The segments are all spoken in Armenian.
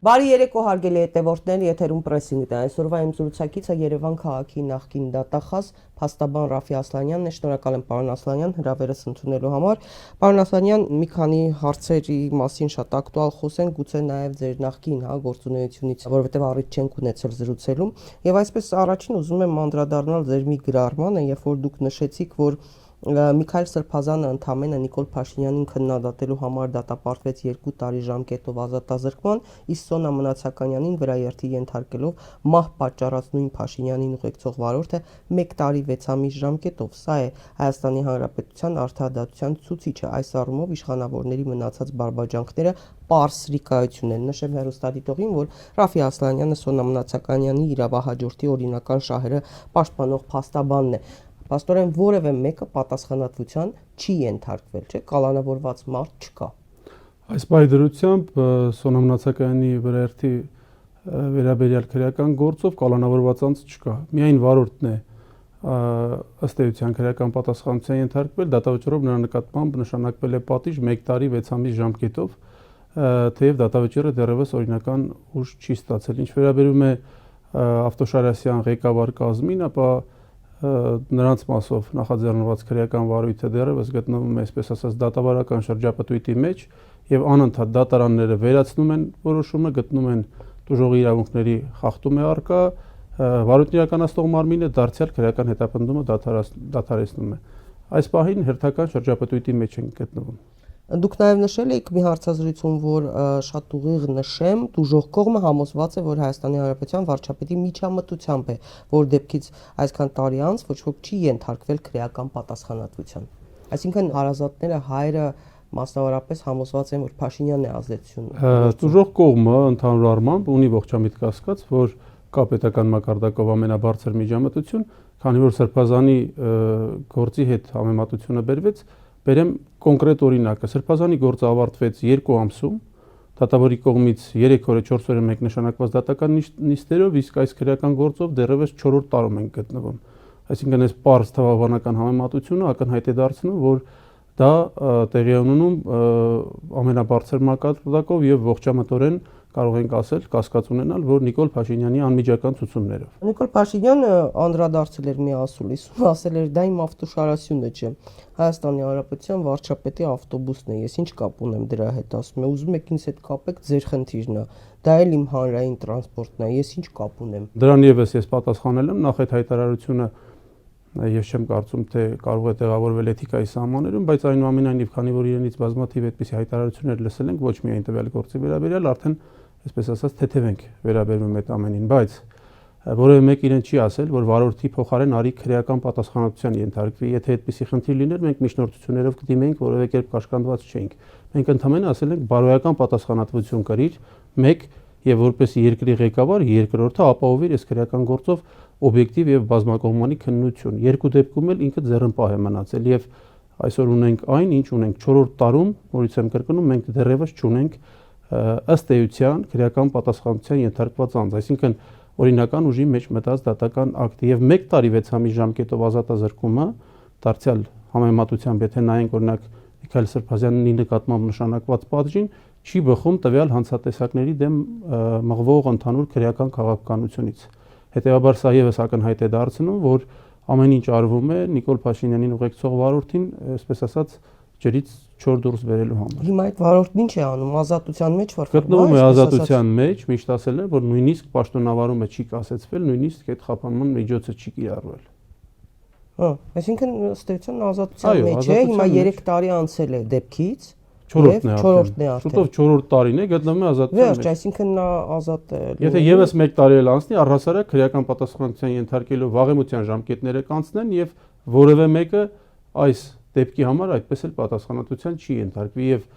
Բարի երեկո հարգելի հետևորդներ, եթերում պրեսինգն է։ Այսօրվա իմ զրուցակիցը Երևան քաղաքի նախկին դատախազ փաստաբան Ռաֆի Ասլանյանն է։ Շնորհակալ եմ պարոն Ասլանյան հրավերս ընդունելու համար։ Պարոն Ասլանյան, մի քանի հարցերի մասին շատ ակտուալ խոսենք, գուցե նաև ձեր նախկին գործունեությունից, որովհետև առիթ չենք ունեցել զրուցելու։ Եվ այսպես առաջին ուզում եմ անդրադառնալ ձեր մի գրառմանը, երբ որ դուք նշեցիք, որ Միքայել Սրբազանը ընդամենը Նիկոլ Փաշինյանին քննադատելու համար դատապարտվեց 2 տարի ժամկետով ազատազրկման, իսկ Սոնա Մնացականյանին վրաերթի ենթարկելով մահ պատճառած նույն Փաշինյանին ուղեկցող վարորդը 1 տարի 6 ամիս ժամկետով։ Սա է Հայաստանի Հանրապետության արդարադատության ցուցիչը։ Այս առումով իշխանավորների մնացած բարբաջանքները պարսրիկայություն են։ Նշեմ հեռուստադիտողին, որ Ռաֆի Ասլանյանը Սոնա Մնացականյանի իրավահաջորդի օրինական շահերը պաշտպանող փաստաբանն է։ Պաստորեն որևէ մեկը պատասխանատվության չի ենթարկվել, չէ՞, կալանավորված մարդ չկա։ Այս բայդրությամբ Սոնա Մնացակայանի վրաերթի վերաբերյալ քրեական գործով կալանավորված անձ չկա։ Միայն վարորդն է ըստ էության քրեական պատասխանատվության ենթարկվել, դատավճռով նրա նկատմամբ նշանակվել է պատիժ 1 տարի 6 ամիս ժամկետով, թեև դատավճիռը դեռևս օրինական ուժ չի ստացել։ Ինչ վերաբերում է Ավտոշարասյան ղեկավար կազմին, ապա նրանց մասով նախաձեռնված քրեական վարույթը դեռևս գտնվում է, այսպես ասած, դատավարական շրջապտույտի մեջ եւ անընդհատ դատարանները վերացնում են որոշումը, գտնում են տուժողի իրավունքների խախտում է առկա, վարույթն իրականացնող մարմինը դարձյալ քրեական հետապնդումը դադարեցնում է։ Այս պահին հերթական շրջապտույտի մեջ են գտնվում։ Դուք նաև նշել եք մի հարցազրույցում, որ շատ ուղիղ նշեմ, դուժող կողմը համոզված է, որ Հայաստանի Հանրապետության վարչապետի միջամտությամբ է, որ դեպքից այսքան տարի անց ոչ ոք չի ենթարկվել քրեական պատասխանատվության։ Այսինքն հարազատները հայրը մասնավորապես համոզված են, որ Փաշինյանն է ազդեցություն։ Դուժող կողմը ընդհանուր առմամբ ունի ողջամիտ կասկած, որ կա պետական մակարդակով ամենաբարձր միջամտություն, քանի որ Սրբազանի գործի հետ համեմատությունը բերվեց, բերեմ կոնկրետ օրինակը։ Սրբազանի գործը ավարտվեց 2 ամսում, դատավորի կողմից 3 օրը 4 օրը մեկ նշանակված դատական նիստերով, իսկ այս քրեական գործով դեռևս 4-րդ տարում ենք գտնվում։ Այսինքն այս պարզ թվաբանական համեմատությունը ակնհայտ է դարձնում, որ դա տեղի է ունենում ամենաբարձր մակարդակով եւ ողջամտորեն կարող ենք ասել, կասկած ունենալ, որ Նիկոլ Փաշինյանի անմիջական ցուցումներով։ Նիկոլ Փաշինյանը անդրադարձել էր մի ասուլիսում, ասել էր դա իմ ավտոշարասյունը չէ, Հայաստանի Հանրապետության վարչապետի ավտոբուսն է, ես ինչ կապ ունեմ դրա հետ, ասում է, ուզում եք ինձ հետ կապեք, ձեր խնդիրն է, դա էլ իմ հանրային տրանսպորտն է, ես ինչ կապ ունեմ։ Դրան եւս ես պատասխանել եմ, նախ այդ հայտարարությունը ես չեմ կարծում, թե կարող է տեղավորվել էթիկայի սահմաններում, բայց այնուամենայնիվ, քանի որ իրենից բազմաթիվ այդպիսի հայտարարություններ լսել ենք, ոչ միայն տվյալ գործի վերաբերյալ, արդեն այսպես ասած թեթև ենք վերաբերվում այդ ամենին, բայց որևէ մեկ իրեն չի ասել, որ վարորդի փոխարեն արի քրեական պատասխանատվության ենթարկվի, եթե այդպիսի խնդիր լիներ, մենք միջնորդություններով կդիմեինք, որևէ կերպ կաշկանդված չէինք։ Մենք ընդհանրապես ասել ենք բարոյական պատասխանատվություն կրիր, 1 եւ որպես երկրի ղեկավար երկրորդը ապահովիր այս քրեական գործով օբյեկտիվ եւ բազմակողմանի քննություն։ Երկու դեպքում էլ ինքը ձեռնպահ է մնացել եւ այսօր ունենք այն, ինչ ունենք 4-րդ տարում, որից եմ կրկնում, մենք դեռևս չունենք ըստ էության քրեական պատասխանատվության ենթարկված անձ, այսինքն օրինական ուժի մեջ մտած դատական ակտի եւ 1 տարի 6 ամիս ժամկետով ազատազրկումը դարձյալ համեմատությամբ, եթե նայենք օրինակ Միքայել Սրբազյանի նկատմամբ նշանակված պատժին, չի բխում տվյալ հանցատեսակների դեմ մղվող ընդհանուր քրեական քաղաքականությունից։ Հետևաբար սա եւս ակնհայտ է դարձնում, որ ամեն ինչ արվում է Նիկոլ Փաշինյանին ուղեկցող վարորդին, այսպես ասած, ջրից չոր դուրս բերելու համար։ Հիմա այդ վարորդն ինչ է անում, ազատության մեջ գտնվում է ազատության մեջ, միշտ ասել են, որ նույնիսկ պաշտոնավարումը չի կասեցվել, նույնիսկ այդ խափանման միջոցը չի կիրառվել։ Այսինքն ըստ էության ազատության մեջ է, հիմա 3 տարի անցել է դեպքից, 4-րդն է արդեն։ Շուտով 4-րդ տարին է, գտնվում է ազատության մեջ։ Վերջ, այսինքն նա ազատ է։ Եթե եւս 1 տարի էլ անցնի, առհասարակ քրեական պատասխանատվության ենթարկելու վաղեմության ժամկետները կանցնեն եւ որևէ մեկը այս դեպքի համար այդպես էլ պատասխանատվության չի ենթարկվի եւ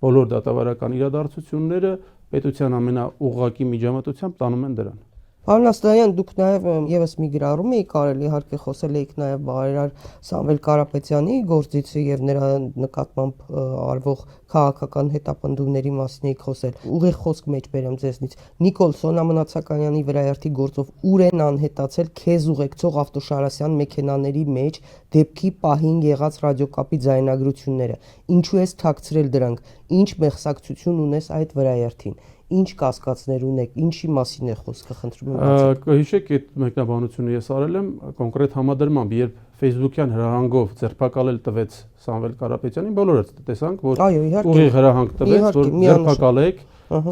բոլոր դատավարական իրադարձությունները պետության ամենաուղղակի միջամտությամբ տանում են դրան։ Պարոն Ասլանյան, դուք նաև եւս մի գրառում եք կարելի իհարկե խոսել եք նաև բարերար Սամվել Կարապետյանի գործից եւ նրա նկատմամբ արվող քաղաքական հետապնդումների մասին եք խոսել։ Ուղիղ խոսք մեջ բերեմ ձեզնից։ Նիկոլ Սոնա Մնացականյանի վրաերթի գործով ուր են անհետացել քեզ ուղեկցող Ավտոշարասյան մեքենաների մեջ դեպքի պահին եղած ռադիոկապի ձայնագրությունները։ Ինչու ես թաքցրել դրանք։ Ինչ մեղսակցություն ունես այդ վրաերթին։ ինչ կասկածներ ունեք, ինչի մասին է խոսքը, խնդրում եմ բացատրեք։ Կհիշեք, այդ մեկնաբանությունը ես արել եմ կոնկրետ համադրմամբ, երբ Facebook-յան հրահանգով ձերբակալել տվեց Սամվել Կարապետյանին, բոլորս տեսանք, որ ուղիղ հրահանգ տվեց, որ ձերբակալեք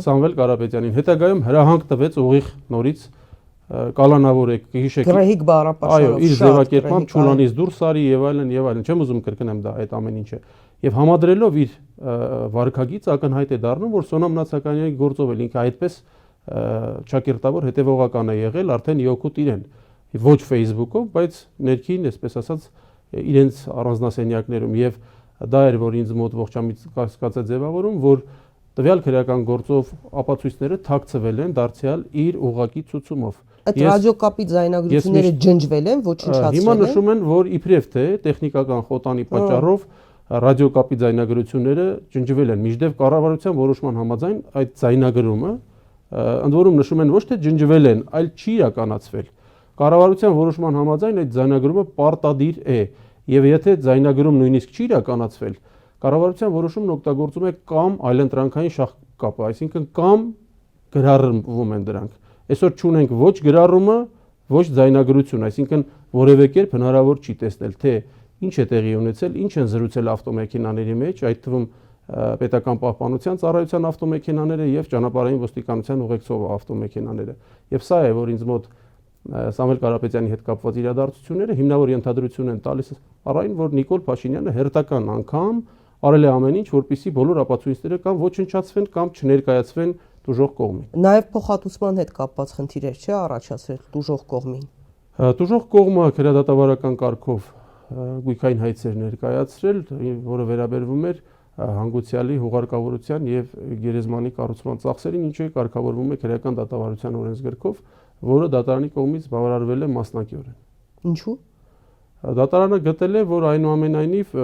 Սամվել Կարապետյանին։ Հետագայում հրահանգ տվեց ուղիղ նորից կալանավորեք, կհիշեք։ Գրեհիկ բառապաշարով։ Այո, իր ձևակերպմամբ ճուլանից դուրս արի եւ այլն եւ այլն։ Չեմ ուզում կրկնեմ դա այդ ամեն ինչը։ Եվ համադրելով իր վարքագիծը ակնհայտ է դառնում, որ Սոնամ Նացականյանի գործով էլ ինքը այդպես ճակերտավոր հետևողական է եղել արդեն իօքուտ իրեն։ Ոչ Facebook-ով, բայց ներքին, այսպես ասած, իրենց առանձնասենյակներում եւ դա էր, որ ինձ մոտ ողջամիտ կասկած է ձևավորում, որ տվյալ քրեական գործով ապացույցները թաքցվել են դարձյալ իր ուղղակի ցուցումով։ Այդ ռադիոկապի ձայնագրությունները ջնջվել են, ոչնչացվել են։ Հիմա նշում են, որ իբրև թե տեխնիկական խոտանի պատճառով ռադիոկապի ձայնագրությունները ջնջվել են։ Միջդեռ կառավարության որոշման համաձայն այդ ձայնագրումը ընդ որում նշում են ոչ թե ջնջվել են, այլ չի իրականացվել։ Կառավարության որոշման համաձայն այդ ձայնագրումը պարտադիր է, եւ եթե ձայնագրում նույնիսկ չի իրականացվել, կառավարության որոշումն օգտագործում է կամ այլընտրանքային շահկապը, այսինքն կամ գրառվում են դրանք։ Այսօր չունենք ոչ գրառումը, ոչ ձայնագրություն, այսինքն որևէ կերպ հնարավոր չի տեսնել, թե ինչ է տեղի ունեցել, ինչ են զրուցել ավտոմեքենաների մեջ, այդ թվում պետական պահպանության ծառայության ավտոմեքենաները եւ ճանապարհային ոստիկանության ուղեկցող ավտոմեքենաները։ Եվ սա է, որ ինձ մոտ Սամվել Կարապետյանի հետ կապված իրադարձությունները հիմնավոր ենթադրություն են տալիս առայն, որ Նիկոլ Փաշինյանը հերթական անգամ արել է ամեն ինչ, որպեսզի բոլոր ապացույցները կամ ոչնչացվեն կամ չներկայացվեն տուժող կողմին։ Նաև փոխհատուցման հետ կապված խնդիրներ չէ առաջացրել տուժող կողմին։ Տուժող կողմը քրեադատավարական կարգով գույքային հայցեր ներկայացրել, որը վերաբերվում էր հանգուցյալի հուղարկավորության եւ գերեզմանի կառուցման ծախսերին, ինչը կարգավորվում է քրեական դատավարության օրենսգրքով, որը դատարանի կողմից բավարարվել է մասնակիորեն։ Ինչու՞։ Դատարանը գտել է, որ այնուամենայնիվ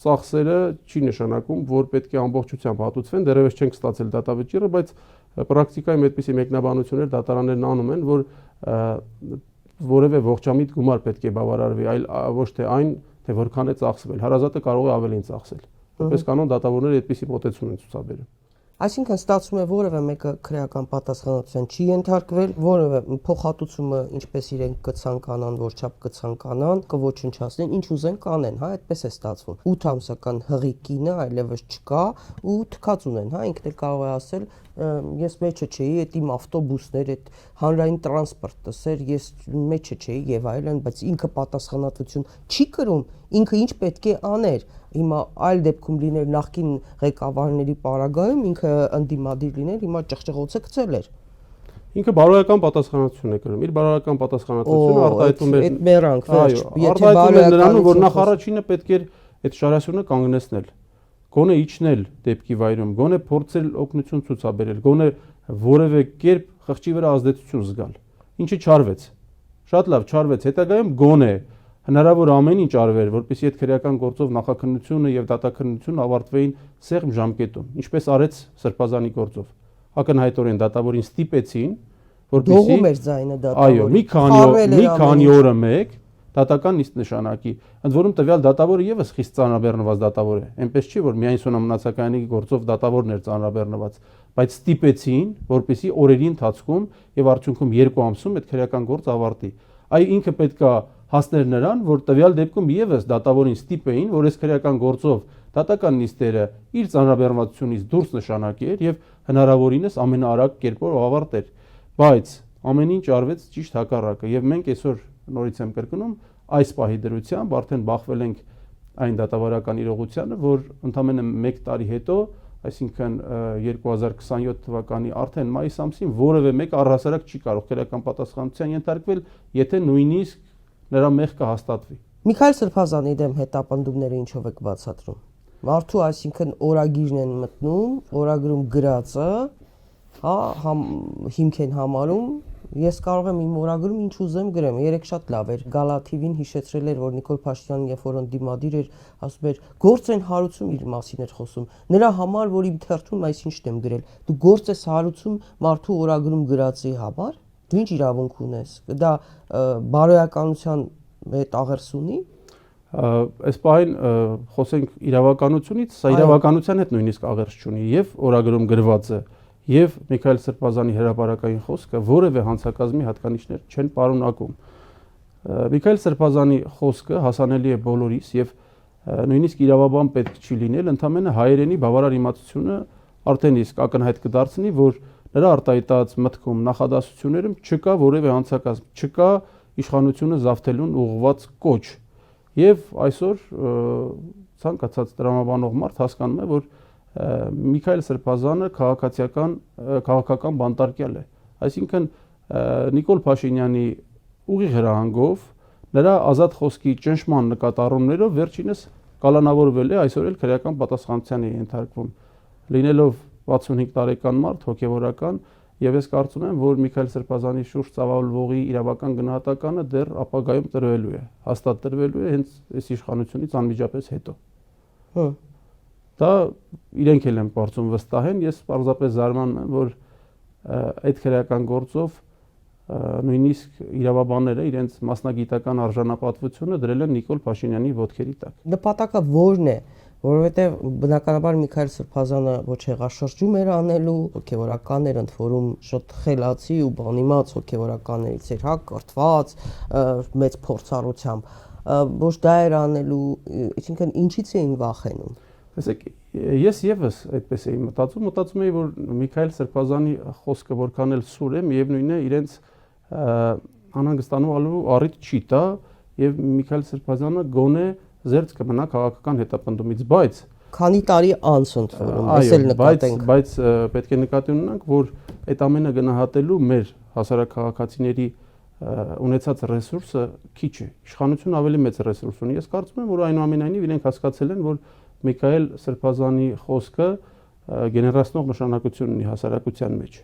ծախսերը չի նշանակում, որ պետք է ամբողջությամբ հատուցվեն, դեռևս չենք ստացել դատավճիռը, բայց պրակտիկայում այդպիսի մեկնաբանություններ դատարաններն անում են, որ որևէ ողջամիտ գումար պետք է բավարարվի, այլ ոչ թե այն, թե որքան է ծախսվել։ Հարազատը կարող է ավելին ծախսել։ Որպես կանոն դատավորները այդպիսի մոտեցում են ցուցաբերում։ Այսինքն ստացվում է որևէ մեկը քրեական պատասխանատվության չի ենթարկվել, որևէ փոխհատուցումը ինչպես իրենք կցանկանան, որչափ կցանկանան, կոչնչացնեն, ինչ ուզեն կանեն, հա, այդպես է ստացվում։ 8 ամսական հղի կինը այլևս չկա ու թքած ունեն, հա, ինքն էլ կարող է ասել, ես մեջը չէի, այդ իմ ավտոբուսներ, այդ հանրային տրանսպորտը, սեր ես մեջը չէի եւ այլն, բայց ինքը պատասխանատվություն չի կրում, ինքը ինչ պետք է աներ։ Հիմա այլ դեպքում լիներ նախկին ղեկավարների պարագայում ինքը ընդդիմադիր լիներ, հիմա ճղճղոցը գցել էր։ Ինքը բարոյական պատասխանատվություն է կրում։ Իր բարոյական պատասխանատվությունը արտահայտում է։ Այդ մեռանք, վերջ։ Եթե բարոյական որ նախ առաջինը պետք էր այդ շարասյունը կանգնեցնել։ Գոնե իջնել դեպքի վայրում, գոնե փորձել օգնություն ցուցաբերել, գոնե որևէ կերպ խղճի վրա ազդեցություն զգալ։ Ինչը չարվեց։ Շատ լավ չարվեց, հետագայում գոնե հնարավոր ամեն ինչ արվեր, որպեսզի այդ քրեական գործով նախաքննությունը եւ դատաքննությունը ավարտվեին սեղմ ժամկետում, ինչպես արեց Սրբազանի գործով։ Ակնհայտորեն դատավորին ստիպեցին, որպեսզի դողում էր ձայնը դատավորի։ Այո, մի քանի օրը մեկ դատական նիստ նշանակի։ Ընդ որում տվյալ դատավորը եւս խիստ ծանրաբեռնված դատավոր է։ Այնպես չի, որ միայն Սոնամ Նացականյանի գործով դատավորն էր ծանրաբեռնված, բայց ստիպեցին, որպեսզի օրերի ընթացքում եւ արդյունքում 2 ամսում այդ քրեական գործը ավարտի։ Այ ինքը պետքա հասներ նրան, որ տվյալ դեպքում եւս դատավորին ստիպեին, որ այս քրեական գործով դատական նիստերը իր ծանրաբեռնվածությունից դուրս նշանակեր եւ հնարավորինս ամենաարագ կերպով ավարտեր։ Բայց ամեն ինչ արվեց ճիշտ հակառակը եւ մենք այսօր նորից եմ կրկնում, այս պահի դրությամբ արդեն բախվել ենք այն դատավարական իրողությանը, որ ընդամենը 1 տարի հետո, այսինքն 2027 թվականի արդեն մայիս ամսին որևէ մեկ առհասարակ չի կարող քրեական պատասխանատվության ենթարկվել, եթե նույնիսկ նրա մեղքը հաստատվի։ Միքայել Սրբազանի դեմ հետապնդումները ինչով եք բացատրում։ Մարդու, այսինքն օրագիրն են մտնում, օրագրում գրածը, հա, հիմք են համարում, ես կարող եմ իմ օրագրում ինչ ուզեմ գրեմ։ Երեք շատ լավ էր։ Գալա TV-ն հիշեցրել էր, որ Նիկոլ Փաշինյանն երբ որ ընդդիմադիր էր, ասում էր, գործ են հարուցում իր մասին էր խոսում։ Նրա համար, որ իմ թերթում այսինչն եմ գրել։ Դու գործ ես հարուցում մարդու օրագրում գրածի համար։ Դու ինչ իրավունք ունես։ Դա բարոյականության հետ աղերս ունի։ Այս պահին խոսենք իրավականությունից, սա իրավականության հետ նույնիսկ աղերս չունի եւ օրագրում գրվածը եւ Միքայել Սրբազանի հրապարակային խոսքը որևէ հանցակազմի հատկանիշներ չեն պարունակում։ Միքայել Սրբազանի խոսքը հասանելի է բոլորիս եւ նույնիսկ իրավաբան պետք չի լինել, ընդամենը հայերենի բավարար իմացությունը արդեն իսկ ակնհայտ կդարձնի, որ նրա արտահայտած մտքում նախադասություններում չկա որևէ հանցակազմ, չկա իշխանությունը զավթելուն ուղղված կոչ։ Եվ այսօր ցանկացած տրամաբանող մարդ հասկանում է, որ Միքայել Սրբազանը քաղաքական բանտարկյալ է։ Այսինքն Նիկոլ Փաշինյանի ուղիղ հրահանգով նրա ազատ խոսքի ճնշման նկատառումներով վերջինս կալանավորվել է, այսօր էլ քրեական պատասխանատվության է ենթարկվում, լինելով 65 տարեկան մարդ, հոգևորական, եւ ես կարծում եմ, որ Միքայել Սրբազանի շուրջ ծավալվողի իրավական գնահատականը դեռ ապագայում տրվելու է, հաստատ տրվելու է հենց այս իշխանությունից անմիջապես հետո։ Դա իրենք էլ են կարծում վստահեն, ես պարզապես զարմանում եմ, որ այդ քրեական գործով նույնիսկ իրավաբանները իրենց մասնագիտական արժանապատվությունը դրել են Նիկոլ Փաշինյանի ոտքերի տակ։ Նպատակը ո՞րն է, որովհետև բնականաբար Միքայել Սրբազանը ոչ հեղաշրջում էր անելու, հոգևորականներ ընդ որում շատ խելացի ու բանիմաց հոգևորականներից էր, հա, կրթված, մեծ փորձառությամբ, ոչ դա էր անելու, այսինքն ինչից էին վախենում։ Տեսեք, ես եւս այդպես էի մտածում էի, որ Միքայել Սրբազանի խոսքը որքան էլ սուր է, միևնույնն է իրենց անհանգստանալու առիթ չի տա եւ Միքայել Սրբազանը գոնե զերծ կմնա քաղաքական հետապնդումից, բայց քանի տարի անց ընդվորում, ես էլ նկատենք, բայց պետք է նկատի ունենանք, որ այդ ամենը գնահատելու մեր հասարակ քաղաքացիների ունեցած ռեսուրսը քիչ է։ Իշխանությունը ավելի մեծ ռեսուրս ունի։ Ես կարծում եմ, որ այնուամենայնիվ իրենք հասկացել են, որ Միքայել Սրբազանի խոսքը գեներացնող նշանակություն ունի հասարակության մեջ։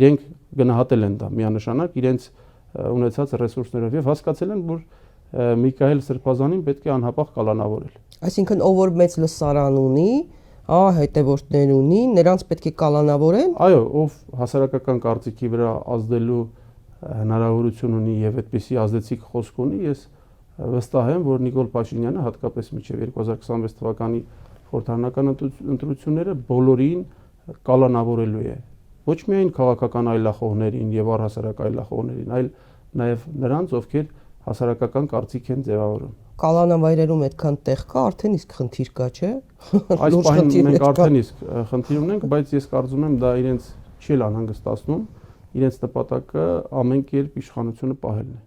Իրենք գնահատել են դա միանշանակ իրենց ունեցած ռեսուրսներով եւ հասկացել են, որ Միքայել Սրբազանին պետք է անհապաղ կալանավորել։ Այսինքն ով որ մեծ լսարան ունի, հետևորդներ ունի, նրանց պետք է կալանավորեն։ Այո, ով հասարակական կարծիքի վրա ազդելու հնարավորություն ունի եւ այդպիսի ազդեցիկ խոսք ունի, ես վստահ եմ, որ Նիկոլ Փաշինյանը հատկապես մինչև 2026 թվականի խորհրդարանական ընտրությունները բոլորին կալանավորելու է։ Ոչ միայն քաղաքական այլախոհներին եւ առհասարակ այլախոհներին, այլ նաեւ նրանց, ովքեր հասարակական կարծիք են ձևավորում։ Կալանավայրերում այդքան տեղ կա, արդեն իսկ խնդիր կա, չէ՞։ Այս պահին մենք արդեն իսկ խնդիր ունենք, բայց ես կարծում եմ դա իրենց չի էլ անհանգստացնում, իրենց նպատակը ամեն կերպ իշխանությունը պահելն է։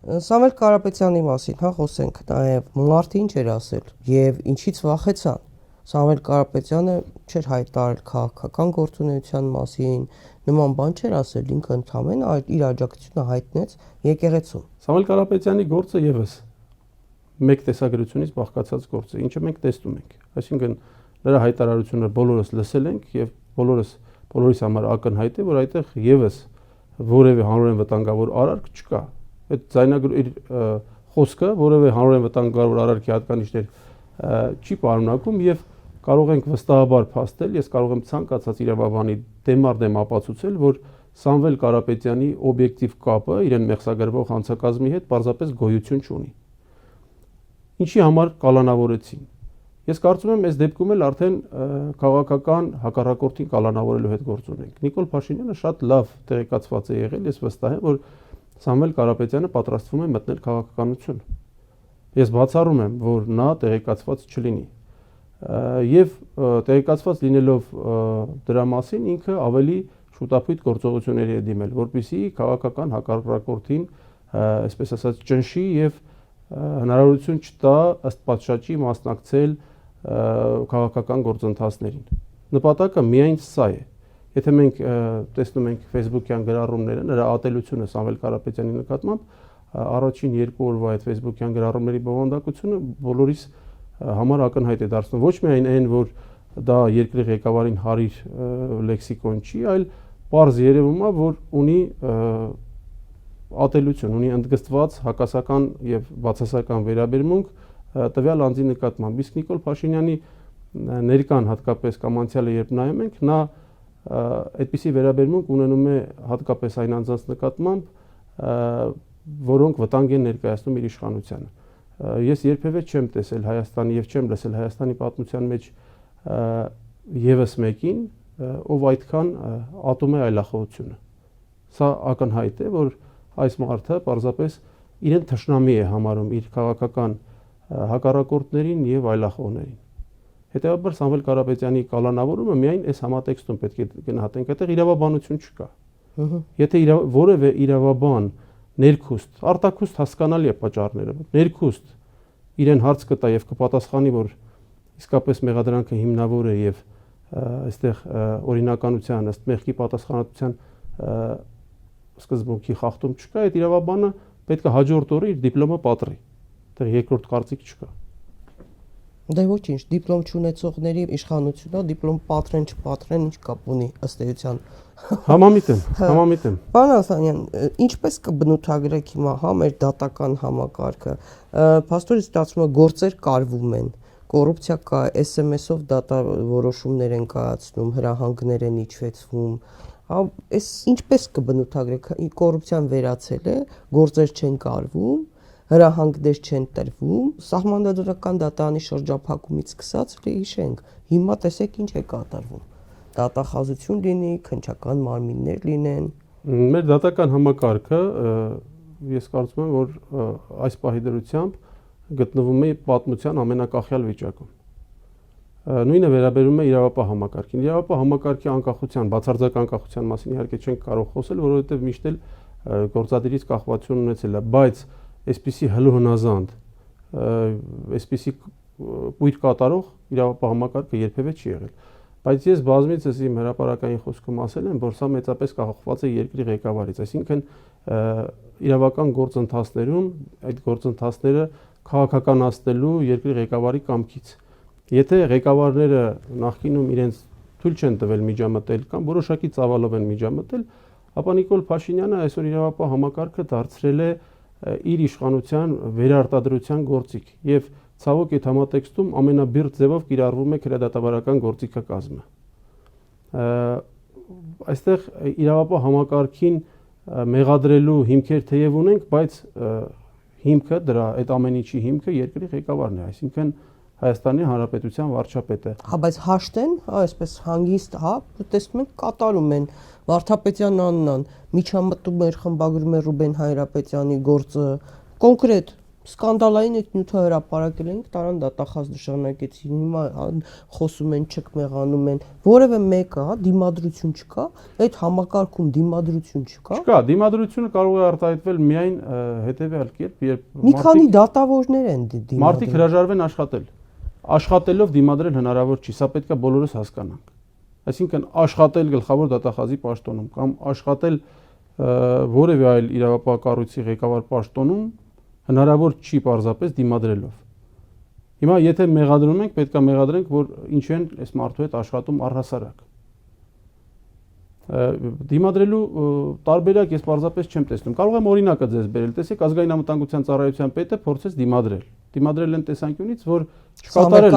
Սամվել Կարապետյանի մասին, հա, խոսենք, նաև մարդը ինչ էր ասել եւ ինչից վախեցան։ Սամվել Կարապետյանը չէր հայտարարել քաղաքական գործունեության մասին, նման բան չէր ասել, ինքը ընդհանրապես իր աջակցությունը հայտնեց եկեղեցուն։ Սամվել Կարապետյանի գործը եւս մեկ տեսագրությունից բաղկացած գործ է, ինչը մենք տեսնում ենք։ Այսինքն նրա հայտարարությունը բոլորս լսել ենք եւ բոլորիս համար ակնհայտ է, որ այդտեղ եւս որևէ հանրային վտանգավոր արարք չկա։ Այդ ձայնագրի խոսքը որևէ հանրային վտանգավոր արարքի հատկանիշներ չի պարունակում եւ կարող ենք վստահաբար փաստել, ես կարող եմ ցանկացած իրավաբանի դեմարդեմ ապացուցել, որ Սամվել Կարապետյանի օբյեկտիվ կապը իրեն մեղսագրվող հանցակազմի հետ պարզապես գոյություն չունի։ Ինչի համար կալանավորեցին։ Ես կարծում եմ, այս դեպքում էլ արդեն քաղաքական հակառակորդին կալանավորելու հետ գործ ունենք։ Նիկոլ Փաշինյանը շատ լավ տեղեկացված է եղել, ես վստահ եմ, որ Սամվել Կարապետյանը պատրաստվում է մտնել քաղաքականություն։ Ես բացառում եմ, որ նա տեղեկացված չլինի։ Եվ տեղեկացված լինելով դրա մասին ինքը ավելի շուտապույտ գործողությունների է դիմել, որպեսզի քաղաքական հակառակորդին, այսպես ասած, ճնշի եւ հնարավորություն չտա ըստ պատշաճի մասնակցել քաղաքական գործընթացներին։ Նպատակը միայն սա է։ Եթե մենք տեսնում ենք Facebook-յան գրառումները, նրա ատելությունը Սամվել Կարապետյանի նկատմամբ, առաջին 2 օրվա այդ Facebook-յան գրառումների բովանդակությունը բոլորիս համար ակնհայտ է դարձնում։ Ոչ միայն այն, որ դա երկրի ղեկավարին հարիր լեքսիկոն չի, այլ պարզ երևում է, որ ունի ատելություն, ունի ընդգծված հակասական եւ բացասական վերաբերմունք տվյալ անձի նկատմամբ։ Իսկ Նիկոլ Փաշինյանի ներկան հատկապես կամ անցյալը երբ նայում ենք, նա այդպիսի վերաբերմունք ունենում է հատկապես այն անձանց նկատմամբ, որոնք վտանգ են ներկայացնում իր իշխանությանը։ Ես երբևէ չեմ տեսել Հայաստանի եւ չեմ լսել Հայաստանի պատմության մեջ եւս մեկին, ով այդքան ատում է այլախոհությունը։ Սա ակնհայտ է, որ այս մարդը պարզապես իրեն թշնամի է համարում իր քաղաքական հակառակորդներին եւ այլախոհներին։ Հետևաբար Սամվել Կարապետյանի կալանավորումը միայն այս համատեքստում պետք է գնահատենք, այդտեղ իրավաբանություն չկա։ Եթե որևէ իրավաբան ներքուստ, արտաքուստ հասկանալի է պատճառները, ներքուստ իրեն հարց կտա եւ կպատասխանի, որ իսկապես մեղադրանքը հիմնավոր է եւ այստեղ օրինականության ըստ մեղքի պատասխանատվության սկզբունքի խախտում չկա, այդ իրավաբանը պետք է հաջորդ օրը իր դիպլոմը պատռի։ Այդտեղ երկրորդ կարծիք չկա։ Դե ոչինչ, դիպլոմ չունեցողների իշխանությունը դիպլոմ պատրեն չպատրեն ինչ կապ ունի ըստ էության։ Համամիտ եմ։ Պարոն Ասլանյան, ինչպես կբնութագրեք հիմա մեր դատական համակարգը։ Փաստորեն ստացվում է գործեր կարվում են, կոռուպցիա կա, SMS-ով դատավորոշումներ են կայացնում, հրահանգներ են իջեցվում։ Այս ինչպես կբնութագրեք, կոռուպցիան վերացել է, գործեր չեն կարվում, հրահանգներ չեն տրվում, սահմանադրական դատարանի շրջափակումից սկսած հիշենք, հիմա տեսեք ինչ է կատարվում։ Դատախազություն լինի, քննչական մարմիններ լինեն։ Մեր դատական համակարգը ես կարծում եմ, որ այս պահի դրությամբ գտնվում է պատմության ամենակախյալ վիճակում։ Նույնը վերաբերում է իրավապահ համակարգին։ Իրավապահ համակարգի անկախության, բացարձակ անկախության մասին իհարկե չենք կարող խոսել, որովհետև միշտ էլ գործադիրից կախվածություն ունեցել է, բայց այսպիսի հլուհնազանդ, այսպիսի կույր կատարող իրավապահ համակարգը երբևէ չի եղել։ Բայց ես բազմիցս իմ հրապարակային խոսքում ասել եմ, որ սա մեծապես կախված է երկրի ղեկավարից, այսինքն իրավական գործընթացներում այդ գործընթացները քաղաքականացնելու երկրի ղեկավարի կամքից։ Եթե ղեկավարները նախկինում իրենց թույլ չեն տվել միջամտել կամ որոշակի ծավալով են միջամտել, ապա Նիկոլ Փաշինյանը այսօր իրավապահ համակարգը դարձրել է իր իշխանության վերարտադրության գործիք եւ ցավոք այդ համատեքստում ամենաբիրտ ձևով կիրառվում է քրեադատավարական գործիքակազմը։ Այստեղ իրավապահ համակարգին մեղադրելու հիմքեր թեև ունենք, բայց հիմքը դրա այդ ամեն ինչի հիմքը երկրի ղեկավարն է, այսինքն Հայաստանի Հանրապետության վարչապետը։ Բայց հաշտեն, այսպես հանգիստ, տեսնում ենք կատարում են Վարդապետյան Աննան, միջամտում էր, խմբագրում էր Ռուբեն Հայրապետյանի գործը, կոնկրետ սկանդալային այդ նյութը հրապարակել ենք, տարան դատախազ նշանակեցին, հիմա խոսում են, չկմեղանում են, որևէ մեկը, դիմադրություն չկա, այդ համակարգում դիմադրություն չկա։ Չկա, դիմադրությունը կարող է արտահայտվել միայն հետևյալ կերպ, երբ մի քանի դատավորներ են դիմադրել։ Մարդիկ հրաժարվեն աշխատել։ Աշխատելով դիմադրել հնարավոր չի, սա պետք է բոլորս հասկանանք։ Այսինքն աշխատել գլխավոր դատախազի պաշտոնում կամ աշխատել որևէ այլ իրավապահ կառույցի ղեկավար պաշտոնում հնարավոր չի պարզապես դիմադրելով։ Հիմա եթե մեղադրում ենք, պետք է մեղադրենք, որ ինչ են այս մարդու հետ աշխատում առհասարակ։ Դիմադրելու տարբերակ ես պարզապես չեմ տեսնում։ Կարող եմ օրինակը ձեզ բերել։ Տեսեք, ազգային անվտանգության ծառայության պետը փորձեց դիմադրել։ Դիմադրել են տեսանկյունից, որ չկատարել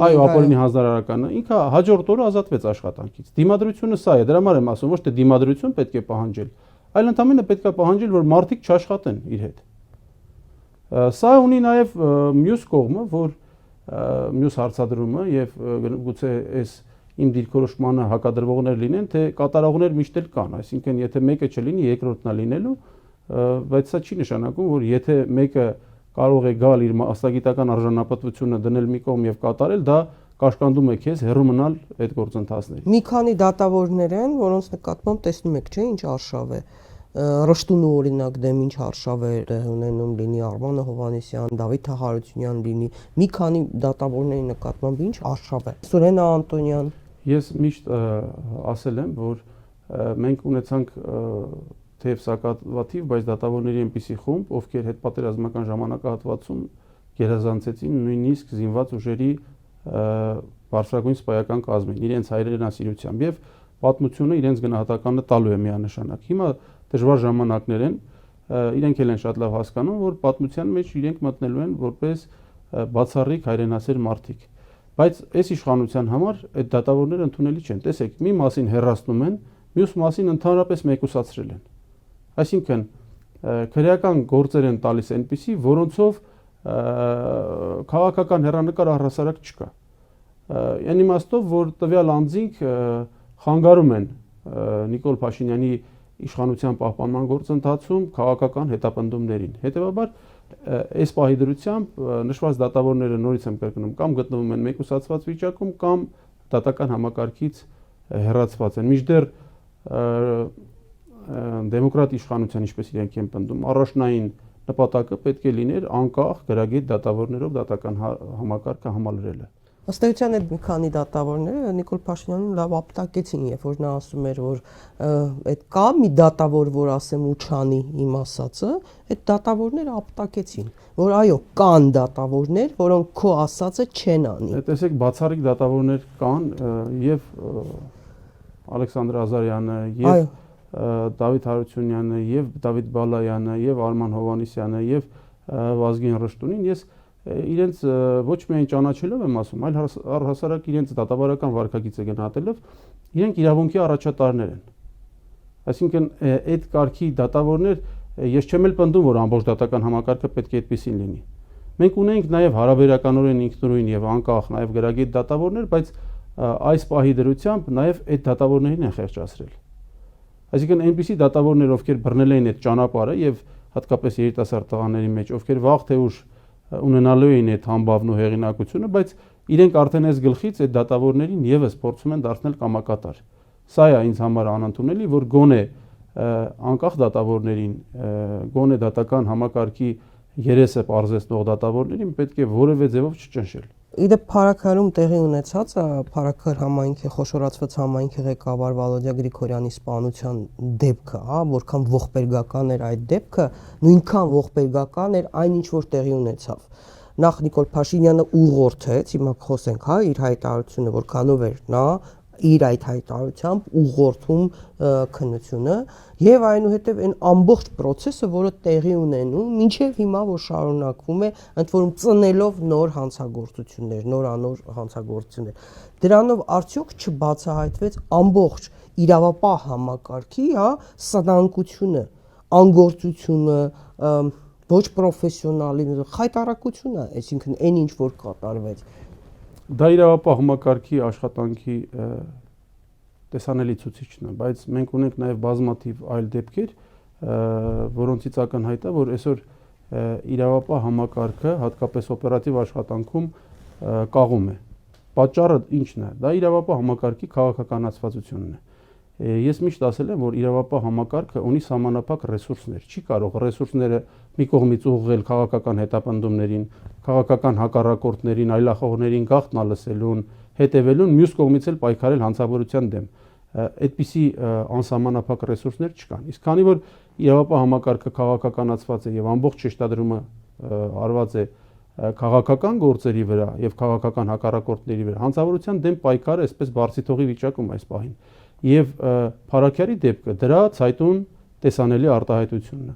այո, ապօրինի հանձնարարականը, ինքը հաջորդ օրը ազատվեց աշխատանքից։ Դիմադրությունը սա է, դրա համար եմ ասում, ոչ թե դիմադրություն պետք է պահանջել, այլ ընդհանրապես պետք է պահանջել, որ մարդիկ չաշխատեն իր հետ։ Սա ունի նաև մյուս կողմը, որ մյուս հարցադրումը եւ գուցե այս իմ դիրքորոշմանը հակադրվողներ լինեն, թե կատարողներ միշտ էլ կան, այսինքն եթե մեկը չլինի, երկրորդն է լինելու, բայց սա չի նշանակում, որ եթե մեկը կարող է գալ իր մասնագիտական արժանապատվությունը դնել մի կողմ եւ կատարել, դա կաշկանդում է քեզ հեռու մնալ այդ գործընթացներից։ Մի քանի դատավորներ են, որոնց նկատմամբ տեսնում եք, չէ՞, ինչ արշավ է։ Ռշտունու օրինակ դեմ ինչ արշավ է ունենում, լինի Արմանը Հովհաննիսյան, Դավիթ Հարությունյան լինի, մի քանի դատավորների նկատմամբ ինչ արշավ է։ Սուրենա Անտոնյան։ Ես միշտ ասել եմ, որ մենք ունեցանք թեև սակավաթիվ, բայց դատավորների այնպիսի խումբ, ովքեր հետպատերազմական ժամանակահատվածում գերազանցեցին նույնիսկ զինված ուժերի բարձրագույն սպայական կազմին, իրենց հայրենասիրությամբ եւ պատմությունը իրենց գնահատականը տալու է միանշանակ։ Հիմա դժվար ժամանակներ են, իրենք էլ են շատ լավ հասկանում, որ պատմության մեջ իրենք մտնելու են որպես բացառիկ հայրենասեր մարդիկ։ Բայց այս իշխանության համար այդ դատավորները ընդունելի չեն։ Տեսեք, մի մասին հեռացնում են, մյուս մասին ընդհանրապես մեկուսացրել են։ Այսինքն քրեական գործեր են տալիս այնպիսի, որոնցով քաղաքական հեռանկար առհասարակ չկա։ Այն իմաստով, որ տվյալ անձինք խանգարում են Նիկոլ Փաշինյանի իշխանության պահպանման գործընթացում քաղաքական հետապնդումներին։ Հետևաբար այս պահի դրությամբ նշված դատավորները նորից եմ կրկնում կամ գտնվում են մեկուսացված վիճակում կամ դատական համակարգից հեռացված են։ Մինչդեռ դեմոկրատ իշխանության, ինչպես իրենք են պնդում, առաջնային նպատակը պետք է լիներ անկախ գրագետ դատավորներով դատական համակարգը համալրելը։ Ըստ էության այդ մի քանի դատավորները Նիկոլ Փաշինյանին լավ ապտակեցին, երբ որ նա ասում էր, որ այդ կա մի դատավոր, որ ասեմ ու չանի իմ ասածը, այդ դատավորները ապտակեցին, որ այո, կան դատավորներ, որոնք քո ասածը չեն անի։ Տեսեք, բացառիկ դատավորներ կան եւ Ալեքսանդր Ազարյանը, եւ Դավիթ Հարությունյանը, եւ Դավիթ Բալայանը, եւ Արման Հովանեսյանը, եւ Վազգեն Ռշտունին ես իրենց ոչ միայն ճանաչելով եմ ասում, այլ առհասարակ իրենց դատավարական վարքագիծը գնահատելով, իրենք իրավունքի առաջատարներ են։ Այսինքն այդ կարգի դատավորներ ես չեմ էլ պնդում, որ ամբողջ դատական համակարգը պետք է այդպեսին լինի։ Մենք ունենք նաև հարաբերականորեն ինքնուրույն եւ անկախ նաև գրագետ դատավորներ, բայց այս պահի դրությամբ նաև այդ դատավորներին են խեղճացրել։ Այսինքն այնպիսի դատավորներ, ովքեր բռնել էին այդ ճանապարհը եւ հատկապես երիտասարդ տղաների մեջ, ովքեր վաղ թե ուշ ունենալու էին այդ համբավն ու հեղինակությունը, բայց իրենք արդեն այս գլխից այդ դատավորներին եւս փորձում են դարձնել կամակատար։ Սա է ինձ համար անընդունելի, որ գոնե անկախ դատավորներին, գոնե դատական համակարգի երեսը պարզեցնող դատավորներին պետք է որևէ ձևով չճնշել։ Իդեպ Փարաքարում տեղի ունեցածը Փարաքար համայնքի խոշորացված համայնքի ղեկավար Վալոդիա Գրիգորյանի սպանության դեպքը, հա, որքան ողբերգական էր այդ դեպքը, նույնքան ողբերգական էր այն ինչ որ տեղի ունեցավ։ Նախ Նիկոլ Փաշինյանը ուղղորդեց, հիմա խոսենք, հա, իր հայտարարությունը որքանով էր նա իր այդ հայտարարությամբ ուղղորդում քննությունը եւ այնուհետեւ այն ամբողջ process-ը, որը տեղի ունենում, մինչեւ հիմա որ շարունակվում է, ընդ որում ծնելով նոր հանցագործություններ, նորանոր հանցագործություններ։ Դրանով արդյոք չբացահայտվեց ամբողջ իրավապահ համակարգի, հա, սնանկությունը, անգործությունը, ոչ պրոֆեսիոնալիզմը, խայտարակությունը, այսինքն այն ինչ որ կատարվեց։ Դա իրավապահ համակարգի աշխատանքի տեսանելի ցուցիչն է, բայց մենք ունենք նաև բազմաթիվ այլ դեպքեր, որոնցից ակնհայտ է, որ այսօր իրավապահ համակարգը հատկապես օպերատիվ աշխատանքում կաղում է։ Պատճառը ի՞նչն է։ Դա իրավապահ համակարգի քաղաքականացվածությունն է։ Ես միշտ ասել եմ, որ իրավապահ համակարգը ունի սահմանափակ ռեսուրսներ, չի կարող ռեսուրսները մի կողմից ուղղել քաղաքական հետապնդումներին, քաղաքական հակառակորդներին, այլախոհներին գաղտնա լսելուն, հետևելուն, մյուս կողմից էլ պայքարել հանցավորության դեմ։ Այդպիսի անսահմանափակ ռեսուրսներ չկան։ Իսկ քանի որ իրավապահ համակարգը քաղաքականացված է եւ ամբողջ շեշտադրումը արված է քաղաքական գործերի վրա եւ քաղաքական հակառակորդների վրա, հանցավորության դեմ պայքարը այսպես բարձիթողի վիճակում այս պահին։ Եվ Փարաքարի դեպքը դրա ցայտուն տեսանելի արտահայտությունն է։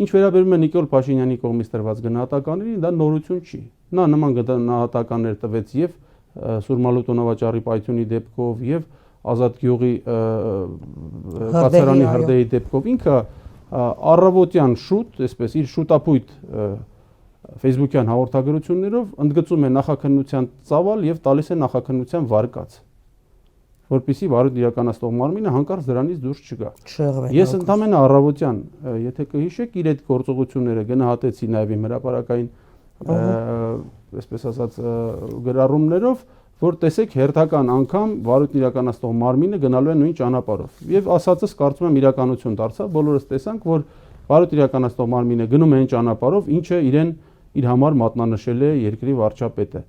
Ինչ վերաբերում է Նիկոլ Փաշինյանի կողմից տրված գնահատականներին, դա նորություն չի։ Նա նման գնահատականներ տվեց եւ Սուրմալու տոնավաճառի պայթյունի դեպքով եւ Ազատ գյուղի կացարանի հրդեհի դեպքով ինքը առավոտյան շուտ, այսպես իր շուտապույտ Facebook-յան հաղորդագրություններով ընդգծում է նախաքննության ծավալ եւ տալիս է նախաքննության վարկած, որպեսզի վարույթ իրականացնող մարմինը հանկարծ դրանից դուրս չգա։ Ես ընդամենը առավոտյան, եթե կհիշեք, իր այդ գործողությունները գնահատեցի նաև իմ հրապարակային, այսպես ասած, գրառումներով, որ տեսեք հերթական անգամ վարույթ իրականացնող մարմինը գնալու է նույն ճանապարհով։ Եվ ասածս կարծում եմ իրականություն դարձավ, բոլորս տեսանք, որ վարույթ իրականացնող մարմինը գնում է այն ճանապարհով, ինչը իրեն իր համար մատնանշել է երկրի վարչապետը։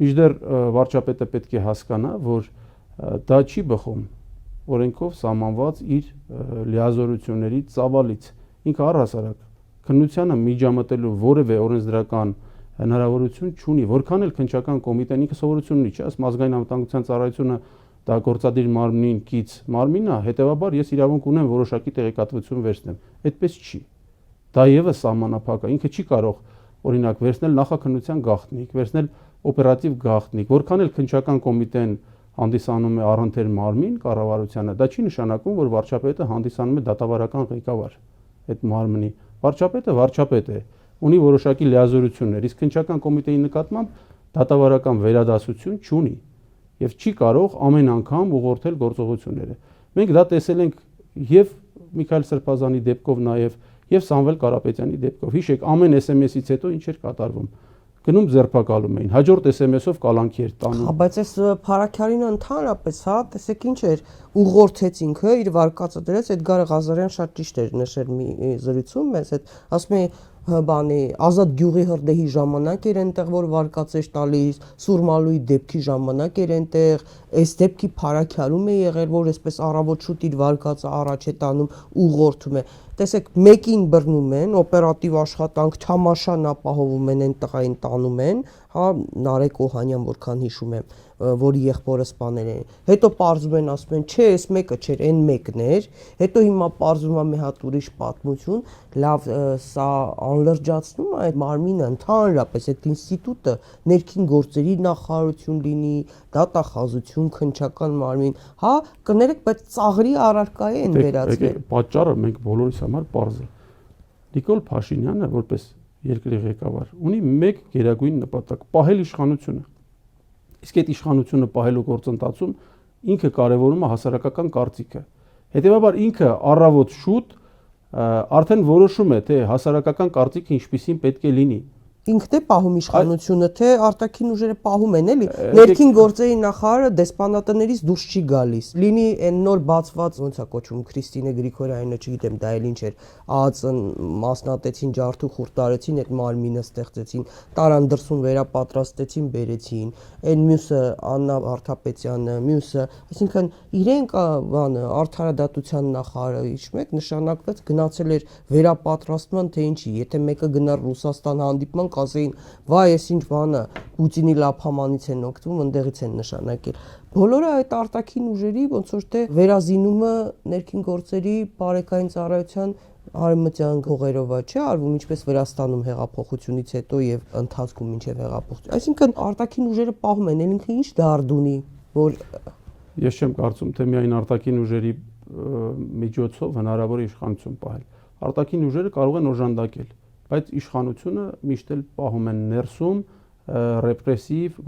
Մինչդեռ վարչապետը պետք է հասկանա, որ դա չի բխում օրենքով սահմանված իր լիազորությունների ծավալից։ Ինքը առհասարակ քննությանը միջամտելու որևէ օրենսդրական հնարավորություն չունի, որքան էլ քննչական կոմիտեն ինքը սովորություն ունի, չէ՞, ասում ազգային անվտանգության ծառայությունը դա գործադիր մարմնին կից մարմին է, հետեւաբար ես իրավունք ունեմ որոշակի տեղեկատվություն վերցնեմ։ Այդպես չի։ Դա եւս սահմանափակ է, ինքը չի կարող օրինակ վերցնել նախաքննության գաղտնիք, վերցնել օպերատիվ գաղտնիք, որքան էլ քննչական կոմիտեն հանդիսանում է առընթեր մարմին կառավարությանը, դա չի նշանակում, որ վարչապետը հանդիսանում է դատավարական ղեկավար այդ մարմնի։ Վարչապետը վարչապետ է, ունի որոշակի լիազորություններ, իսկ քննչական կոմիտեի նկատմամբ դատավարական վերադասություն չունի։ եւ չի կարող ամեն անգամ ուղղորդել գործողությունները։ Մենք դա տեսել ենք եւ Միքայել Սրբազանի դեպքով նաեւ եւ Սամվել Կարապետյանի դեպքով։ Հիշեք, ամեն SMS-ից հետո ինչ էր կատարվում։ Գնում ձերբակալում էին, հաջորդ SMS-ով կալանքի էր տանում։ Բայց այս Փարաքյանին ընդհանրապես, տեսեք ինչ էր, ուղղորդեցինք, իր վարկածը դրեց, Էդգար Ղազարյան շատ ճիշտ էր նշել մի զրույցում մեզ հետ, ասում է բանի Ազատ գյուղի հրդեհի ժամանակ էր այնտեղ որ վարկած էր տալիս, Սուրմալուի դեպքի ժամանակ էր այնտեղ, այս դեպքի Փարաքյանում է եղել, որ այսպես առավոտ շուտ իր վարկածը առաջ է տանում, ուղղորդում է։ Տեսեք, մեկին բռնում են, օպերատիվ աշխատանք, չամաշան ապահովում են, այն տղային տանում են, Նարեկ Օհանյան, որքան հիշում եմ, որի եղբորը սպանել են։ Հետո պարզում են, ասում են, չէ, այս մեկը չէր, այն մեկն էր։ Հետո հիմա պարզվում է մի հատ ուրիշ պատմություն, լավ, սա անլրջացնում է այդ մարմինը ընդհանրապես, այդ ինստիտուտը, ներքին գործերի նախարարություն լինի, դատախազություն, քննչական մարմին, կներեք, բայց ծաղրի առարկա են վերածվել։ Պատճառը մենք բոլորիս համար պարզ է։ Նիկոլ Փաշինյանը, որպես երկրի ղեկավար, ունի մեկ գերագույն նպատակ՝ պահել իշխանությունը։ Իսկ այդ իշխանությունը պահելու գործընթացում ինքը կարևորում է հասարակական կարծիքը։ Հետևաբար ինքը առավոտ շուտ արդեն որոշում է, թե հասարակական կարծիքը ինչպիսին պետք է լինի։ Ինքն է պահում իշխանությունը, թե արտաքին ուժերը պահում են, էլի։ Ներքին գործերի նախարարը դեսպանատներից դուրս չի գալիս։ Լինի այն նոր բացված, ոնց է կոչվում, Քրիստինե Գրիգորյանը, չգիտեմ, դա էլ ինչ էր, ԱԱԾ-ն մասնատեցին, ջարդու խուրտարեցին, այդ մարմինը ստեղծեցին, տարան դրսում վերապատրաստեցին, բերեցին։ Այն մյուսը Աննա Վարդապետյանը, մյուսը, այսինքն իրենք բանը արդարադատության նախարարը, հիշում եք, նշանակվեց գնացել էր վերապատրաստման, թե ինչի, եթե մեկը գնար Ռուսաստան հանդիպման կասեին, վայ, այս ինչ բանը, Պուտինի լափամանից են օգտվում, ընդեղից են նշանակել։ Բոլորը այդ արտաքին ուժերի ոնց որ թե վերազինումը ներքին գործերի բարեկային ծառայության արևմտյան գողերով չէ արվում, ինչպես Վրաստանում հեղափոխությունից հետո եւ ընթացքում մինչեւ հեղափոխություն։ Այսինքն արտաքին ուժերը պահում են, ինքը ինչ դարդ ունի, որ ես չեմ կարծում, թե միայն արտաքին ուժերի միջոցով հնարավոր է իշխանություն պահել։ Արտաքին ուժերը կարող են օժանդակել, բայց իշխանությունը միշտ էլ պահում են ներսում ռեպրեսիվ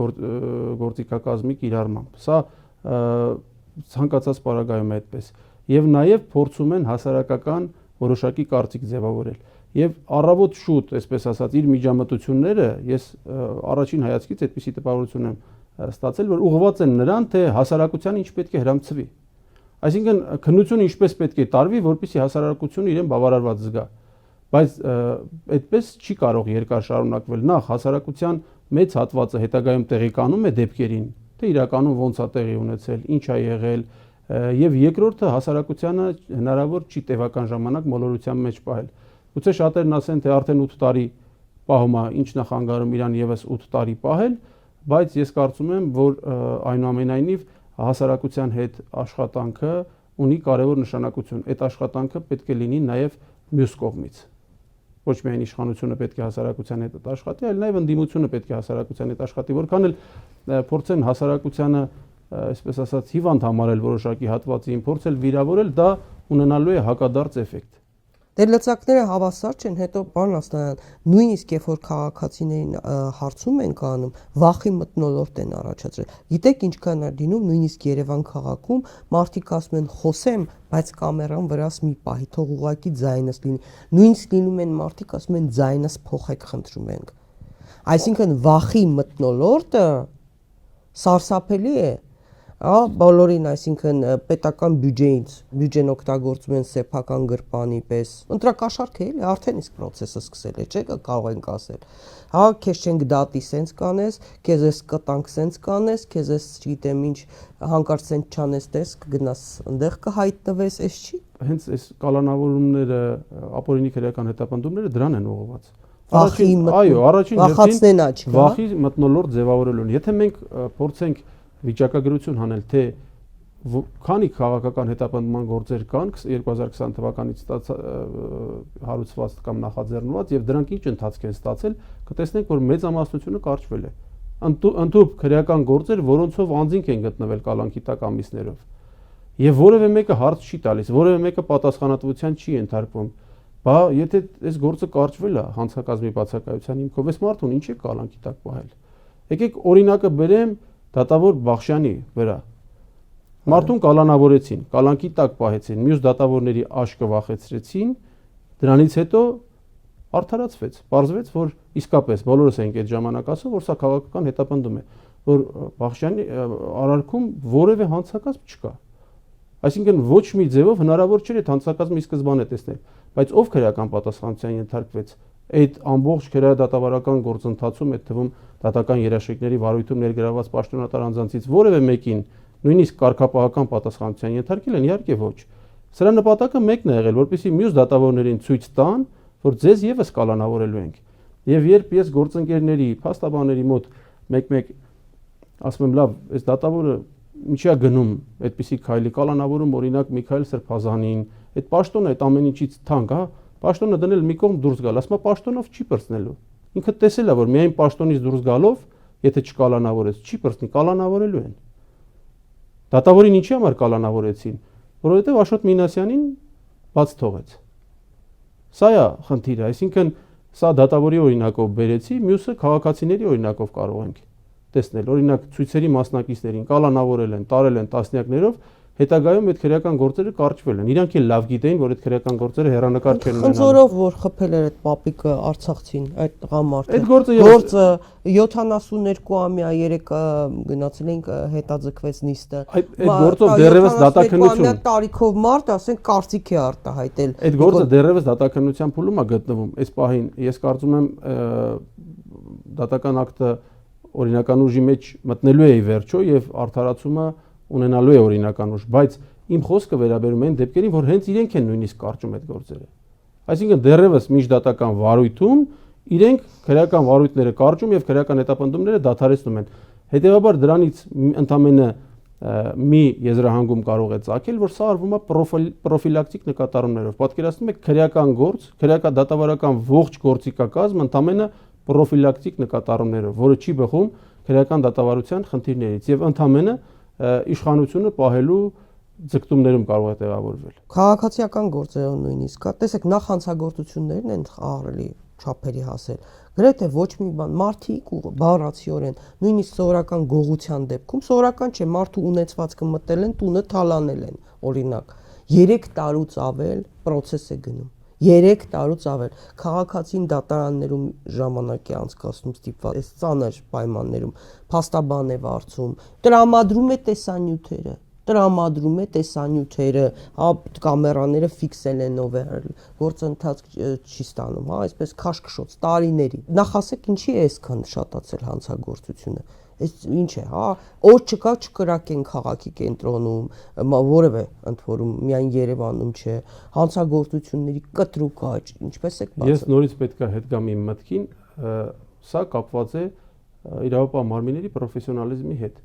գործիքակազմի կիրառմամբ։ Սա ցանկացած պարագայում է այդպես։ Եվ նաև փորձում են հասարակական որոշակի կարծիք ձևավորել։ Եվ առավոտ շուտ, այսպես ասած, իր միջամտությունները ես առաջին հայացքից այդպիսի տպավորություն եմ ստացել, որ ուղղված են նրան, թե հասարակությանը ինչ պետք է հրամցվի։ Այսինքն քննությունը ինչպես պետք է տարվի, որպեսզի հասարակությունը իրեն բավարարված զգա։ Բայց այդպես չի կարող երկար շարունակվել։ Նախ հասարակության մեծ հատվածը հետագայում տեղեկանում է դեպքերին, թե իրականում ոնց է տեղի ունեցել, ինչ է եղել, եւ երկրորդը հասարակությանը հնարավոր չի տևական ժամանակ մոլորության մեջ պահել։ Գուցե շատերն ասեն, թե արդեն 8 տարի պահում է, ինչ նախանգարում իրան եւս 8 տարի պահել, բայց ես կարծում եմ, որ այնուամենայնիվ հասարակության հետ աշխատանքը ունի կարևոր նշանակություն։ Այդ աշխատանքը պետք է լինի նաեւ մյուս կողմից։ Ոչ միայն իշխանությունը պետք է հասարակության հետ աշխատի, այլ նաև ընդդիմությունը պետք է հասարակության հետ աշխատի, որքան էլ փորձեն հասարակությանը, այսպես ասած, հիվանդ համարել որոշակի հատվածին, փորձել վիրավորել, դա ունենալու է հակադարձ էֆեկտ։ Դե լծակները հավասար չեն, հետո բան ասնան, նույնիսկ երբ որ քաղաքացիներին հարցում են կանում, վախի մթնոլորտ են առաջացրել։ Գիտեք ինչքան է լինում, նույնիսկ Երևան քաղաքում մարդիկ ասում են խոսեմ, բայց կամերան վրաս մի պահի, թող ուղակի ձայնս լինի։ Նույնիսկ լինում են մարդիկ ասում են ձայնս փոխեք, խնդրում ենք։ Այսինքն վախի մթնոլորտը սարսափելի է։ Բոլորին, այսինքն պետական բյուջեն օգտագործում են սեփական գրպանի պես։ Ընտրակաշառք է, էլի, արդեն իսկ process-ը սկսել է, չէ՞, կարող ենք ասել։ Քեզ չենք դատի սենց կանես, քեզ էս կտանք սենց կանես, քեզ էս չգիտեմ ինչ հանկարծ սենց չանես, տես կգնաս այնտեղ կհայտնվես, էս չի։ Հենց այս կալանավորումները, ապօրինի քրեական հետապնդումները դրան են ուղղված։ Առաջին հերթին վախի մթնոլորտ ձևավորելուն։ Եթե մենք փորձենք վիճակագրություն հանել, թե քանի քաղաքական հետապնդման գործեր կան 2020 թվականից հարուցված կամ նախաձեռնված եւ դրանք ինչ ընթացք են ստացել, կտեսնենք, որ մեծամասնությունը կարճվել է։ Ընդհանուր քրեական գործեր, որոնցով անձինք են գտնվել կալանքի տակ ամիսներով։ Եվ որևէ մեկը հարց չի տալիս, որևէ մեկը պատասխանատվության չի ենթարկվում։ Բա եթե այս գործը կարճվել է հանցակազմի բացակայության հիմքով, այս մարդուն ինչ է կալանքի տակ պահել։ Եկեք օրինակը բերեմ դատավոր Բախշյանի վրա։ Մարդուն կալանավորեցին, կալանքի տակ պահեցին, մյուս դատավորների աշկը վախեցրեցին, դրանից հետո արդարացվեց, պարզվեց, որ իսկապես բոլորս ենք այդ ժամանակ ասում, որ սա քաղաքական հետապնդում է, որ Բախշյանի արարքում որևէ հանցակազմ չկա։ Այսինքն ոչ մի ձևով հնարավոր չէր այդ հանցակազմը ի սկզբանե տեսնել, բայց ով քրեական պատասխանատվության ենթարկվեց այդ ամբողջ քրեադատավարական գործընթացում, այդ թվում դատական երաշխիքների վարույթում ներգրավված պաշտոնատար անձանցից որևէ մեկին նույնիսկ կարգապահական պատասխանատվության ենթարկել են, իհարկե ոչ։ Սրա նպատակը մեկն է եղել, որպեսզի մյուս դատավորներին ցույց տան, որ ձեզ եւս կալանավորելու ենք։ Եվ երբ ես գործընկերների, փաստաբանների մոտ մեկ-մեկ ասում եմ, լավ, այս դատավորը ինչի է գնում այդպիսի քայլի, կալանավորում օրինակ Միքայել Սրբազանին, այդ պաշտոնը այդ ամեն ինչից թանկ, հա, պաշտոնը դնել մի կողմ դուրս գալ, ասում է պաշտոնով չի պրծնելու։ Ինքը տեսել է, որ միայն պաշտոնից դուրս գալով, եթե չկալանավորես, չի պրծնի, կալանավորելու են։ Դատավորին ինչի համար կալանավորեցին, որովհետև Աշոտ Մինասյանին բաց թողեց։ Սա է խնդիրը, այսինքն սա դատավորի օրինակով բերեցի, մյուսը քաղաքացիների օրինակով կարող ենք տեսնել, օրինակ ցույցերի մասնակիցներին կալանավորել են, տարել են տասնյակներով, հետագայում այդ քրեական գործերը կարճվել են։ Իրանք էլ լավ գիտեին, որ այդ քրեական գործերը հեռանկար չեն ունենալու։ Խնդրով որ խփել էր այդ պապիկը Արցախցին, այդ տղամարդը։ Այդ գործը 72-ամյա 3 գնացել ենք հետաձգվեց նիստը։ Այդ գործով դեռևս դատաքննություն տարիքով մարդ, ասենք կարծիք է արտահայտել։ Այդ գործը դեռևս դատաքննության փուլում է գտնվում։ Այս պահին ես կարծում եմ դատական ակտը օրինական ուժի մեջ մտնելու է ի վերջո եւ արդարացումը ունենալու է օրինական ուժ, բայց իմ խոսքը վերաբերում է այն դեպքերին, որ հենց իրենք են նույնիսկ կարճում այդ գործերը։ Այսինքն դեռևս միջդատական վարույթում իրենք քրեական վարույթները կարճում եւ քրեական հետապնդումները դադարեցնում են։ Հետևաբար դրանից ընդամենը մի եզրահանգում կարող է ծագել, որ սա արվում է պրոֆիլակտիկ նկատառումներով։ Պատկերացնում եք քրեական գործ, քրեական դատավարական ողջ գործիքակազմ ընդամենը պրոֆիլակտիկ նկատառումներով, որը չի բխում քրեական դատավարության խնդիրներից եւ ընդամենը իշխանությունը պահելու ձգտումներում կարող է տեղավորվել։ Քաղաքացիական գործերով նույնիսկ, տեսեք, նախ հանցագործություններն են ահռելի չափերի հասել։ Գրեթե ոչ մի բան, մարդիկ ու բառացիորեն, նույնիսկ սովորական գողության դեպքում, սովորական չէ, մարդու ունեցվածքը մտել են, տունը թալանել են, օրինակ, 3 տարուց ավել process է գնում։ 3 տարուց ավել քաղաքացին դատարաններում ժամանակ է անցկացնում ստիպված այս ծանր պայմաններում փաստաբան է վարձում տրամադրում է տեսանյութերը կամերաները ֆիքսել են ով է գործընթաց չի ստանում հա այսպես քաշքշոց տարիների նախ ասեք ինչի է այսքան շատացել հանցագործությունը Այս ինչ է, հա, օր չկա չկրակեն քաղաքի կենտրոնում, որևէ ընդ որում միայն Երևանում չէ, հանցագործությունների կտրուկ աճ, ինչպես եք բացել։ Ես նորից պետք է հետ գամ իմ մտքին, սա կապված է իրավապահ մարմինների պրոֆեսիոնալիզմի հետ։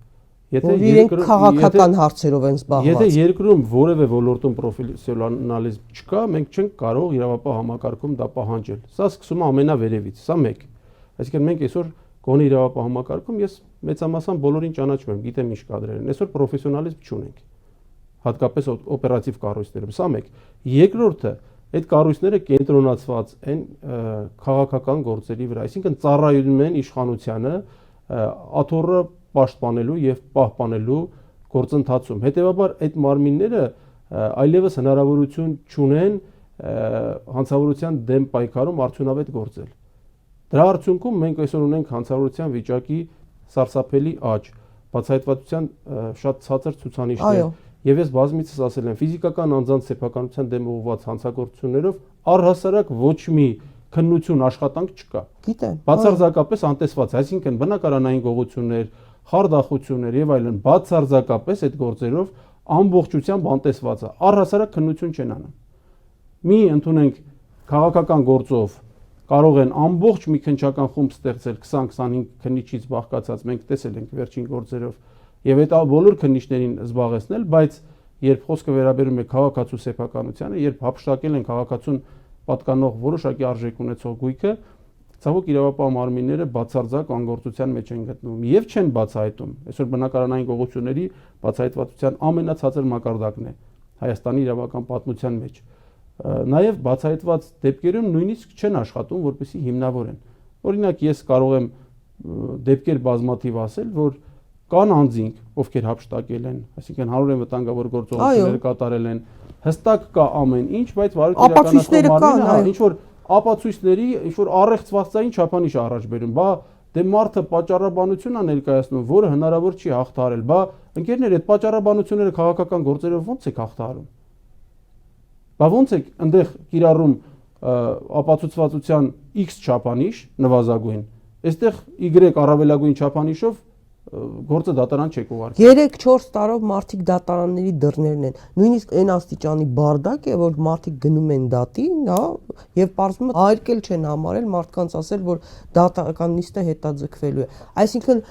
Եթե իրենք քաղաքական հարցերով են զբաղված։ Եթե երկրում որևէ ոլորտում պրոֆեսիոնալիզմ չկա, մենք չենք կարող իրավապահ համակարգում դա պահանջել։ Սա սկսում է ամենավերևից, սա մեկ։ Այսինքն մենք այսօր Գոնե իրավապահ համակարգում ես մեծամասամբ բոլորին ճանաչում եմ, գիտեմ ինչ կադրեր են։ Այսօր պրոֆեսիոնալիզմ չունենք։ Հատկապես օպերատիվ կառույցներում, սա մեկ։ Երկրորդը, այդ կառույցները կենտրոնացված են քաղաքական գործերի վրա, այսինքն ծառայում են իշխանությանը աթոռը պաշտպանելու եւ պահպանելու գործընթացում։ Հետևաբար այդ մարմինները այլևս հնարավորություն չունեն հանցավորության դեմ պայքարում արդյունավետ գործել։ Դրա արդյունքում մենք այսօր ունենք հանցավորության վիճակի սարսափելի աճ, բացահայտվածության շատ ցածր ցուցանիշներ, եւ ես բազմիցս ասել եմ, ֆիզիկական անձանց սեփականության դեմ ուղղված հանցագործություններով առհասարակ ոչ մի քննություն աշխատանք չկա։ Գիտեմ։ Բացարձակապես անտեսված, այսինքն բնակարանային գողություններ, խարդախություններ եւ այլն, բացարձակապես այդ գործերով ամբողջությամբ անտեսված է։ Առհասարակ քննություն չեն անում։ Մի ընդունենք քաղաքական գործով կարող են ամբողջ մի քննչական խումբ ստեղծել 20-25 քննիչից բաղկացած, մենք տեսել ենք վերջին գործերով, եւ այդ բոլոր քննիչներին զբաղեցնել, բայց երբ խոսքը վերաբերում է քաղաքացու սեփականությանը, երբ հափշտակել են քաղաքացուն պատկանող որոշակի արժեք ունեցող գույքը, ցավոք իրավապահ մարմինները բացարձակ անգործության մեջ են գտնվում եւ չեն բացահայտում։ Այսօր բնակարանային գողությունների բացահայտվածության ամենացածր մակարդակն է Հայաստանի իրավական պատմության մեջ։ Նաև բացահայտված դեպքերում նույնիսկ չեն աշխատում, որպեսզի հիմնավորեն։ Օրինակ ես կարող եմ դեպքեր բազմաթիվ ասել, որ կան անձինք, ովքեր հափշտակել են, այսինքն 100-ն վտանգավոր գործողություններ կատարել են, հստակ կա ամեն ինչ, բայց վարույթ իրականացնող մարմինը ինչ որ ապացույցների, ինչ որ առեղծվածային չափանիշ առաջ բերում, բա դե մարդը պատճառաբանություն է ներկայացնում, որը հնարավոր չի հաղթահարել, բա ընկերներ, այդ պատճառաբանությունները քաղաքական գործերով ո՞նց եք հաղթահարում։ Բա ո՞նց եք այնտեղ կիրառում ապացուցվածության X չափանիշ նվազագույն, այստեղ Y առավելագույն չափանիշով գործը դատարան չեք ուղարկում։ 3-4 տարով մարդիկ դատարանների դռներն են։ Նույնիսկ այն աստիճանի բարդակ է, որ մարդիկ գնում են դատին, հա, եւ պարզվում է այրկել չեն համարել մարդկանց ասել, որ դատական նիստը հետաձգվելու է։ Այսինքն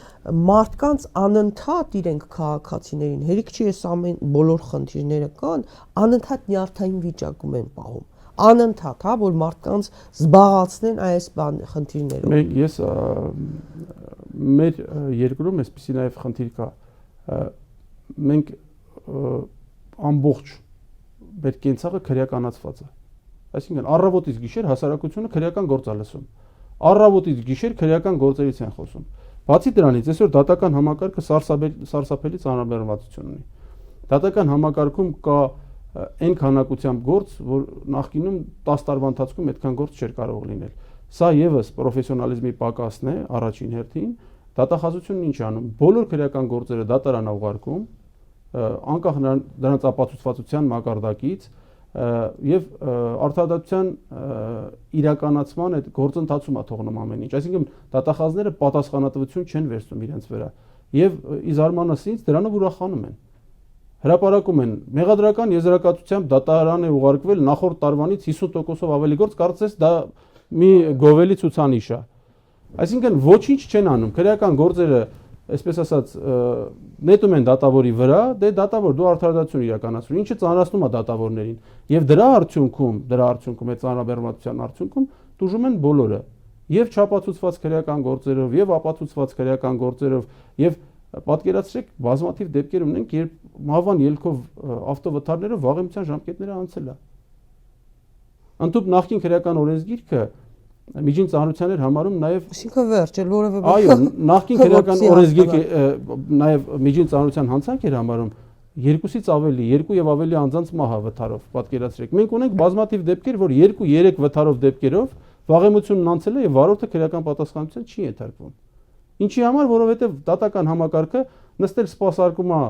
մարդկանց անընդհատ իրենք քաղաքացիներին, հերիք չի էս ամեն բոլոր խնդիրները կան, անընդհատ նյարդային վիճակում են պահում։ Անընդհատ, հա, որ մարդկանց զբաղացնեն այս խնդիրներով։ Ես մեր երկրում էսպիսի նաև խնդիր կա։ Մենք ամբողջ մեր կենցաղը քրեականացված է։ Այսինքն առավոտից գիշեր հասարակությունը քրեական գործ է լսում։ Առավոտից գիշեր քրեական գործերից են խոսում։ Բացի դրանից, այսօր դատական համակարգը սարսափելի ծանրաբեռնվածություն ունի։ Դատական համակարգում կա այն քանակությամբ գործ, որ նախկինում 10 տարվա ընթացքում այդքան գործ չէր կարող լինել։ Սա եւս պրոֆեսիոնալիզմի պակասն է առաջին հերթին, դատախազությունն ինչ անում, բոլոր քրեական գործերը դատարան ուղարկում, անկախ նրանց ապացուցվածության մակարդակից եւ արդարադատության իրականացման այդ գործընթացում է թողնում ամեն ինչ։ Այսինքն դատախազները պատասխանատվություն չեն վերցնում իրենց վրա եւ ի զարմանս ինձ դրանով ուրախանում են։ Հրապարակում են մեղադրական եզրակացությամբ դատարան է ուղարկվել նախորդ տարվանից 50%-ով ավելի գործ, կարծես դա մի գովելի ցուցանիշ է։ Այսինքն ոչինչ չեն անում, քրեական գործերը, այսպես ասած, նետում են դատավորի վրա, դե դատավոր դու արդարադատություն իրականացրու, ինչը ծանրացնում է դատավորներին։ Եվ դրա արդյունքում այդ ծանրաբեռնվածության արդյունքում տուժում են բոլորը, եւ չապացուցված քրեական գործերով, եւ ապացուցված քրեական գործերով, եւ պատկերացրեք բազմաթիվ դեպքեր ունենք, երբ մահվան ելքով ավտովթարները վաղեմության ժամկետները անցել է։ Ընդհանուր նախկին քրեական օրենսգիրքը միջին ծանրության էր համարում նաև, այսինքն վերջ էլ որևէ այո, նախկին քրեական օրենսգիրքը նաև միջին ծանրության հանցանք էր համարում 2-ից ավելի, 2 եւ ավելի անձանց մահը վթարով, պատկերացրեք։ Մենք ունենք բազմաթիվ դեպքեր, որ 2-3 վթարով դեպքերով վաղեմությունն անցել է եւ վարորդը քրեական պատասխանատվության չի ենթարկվում։ Ինչի համար, որովհետեւ դատական համակարգը նստել սպասարկում է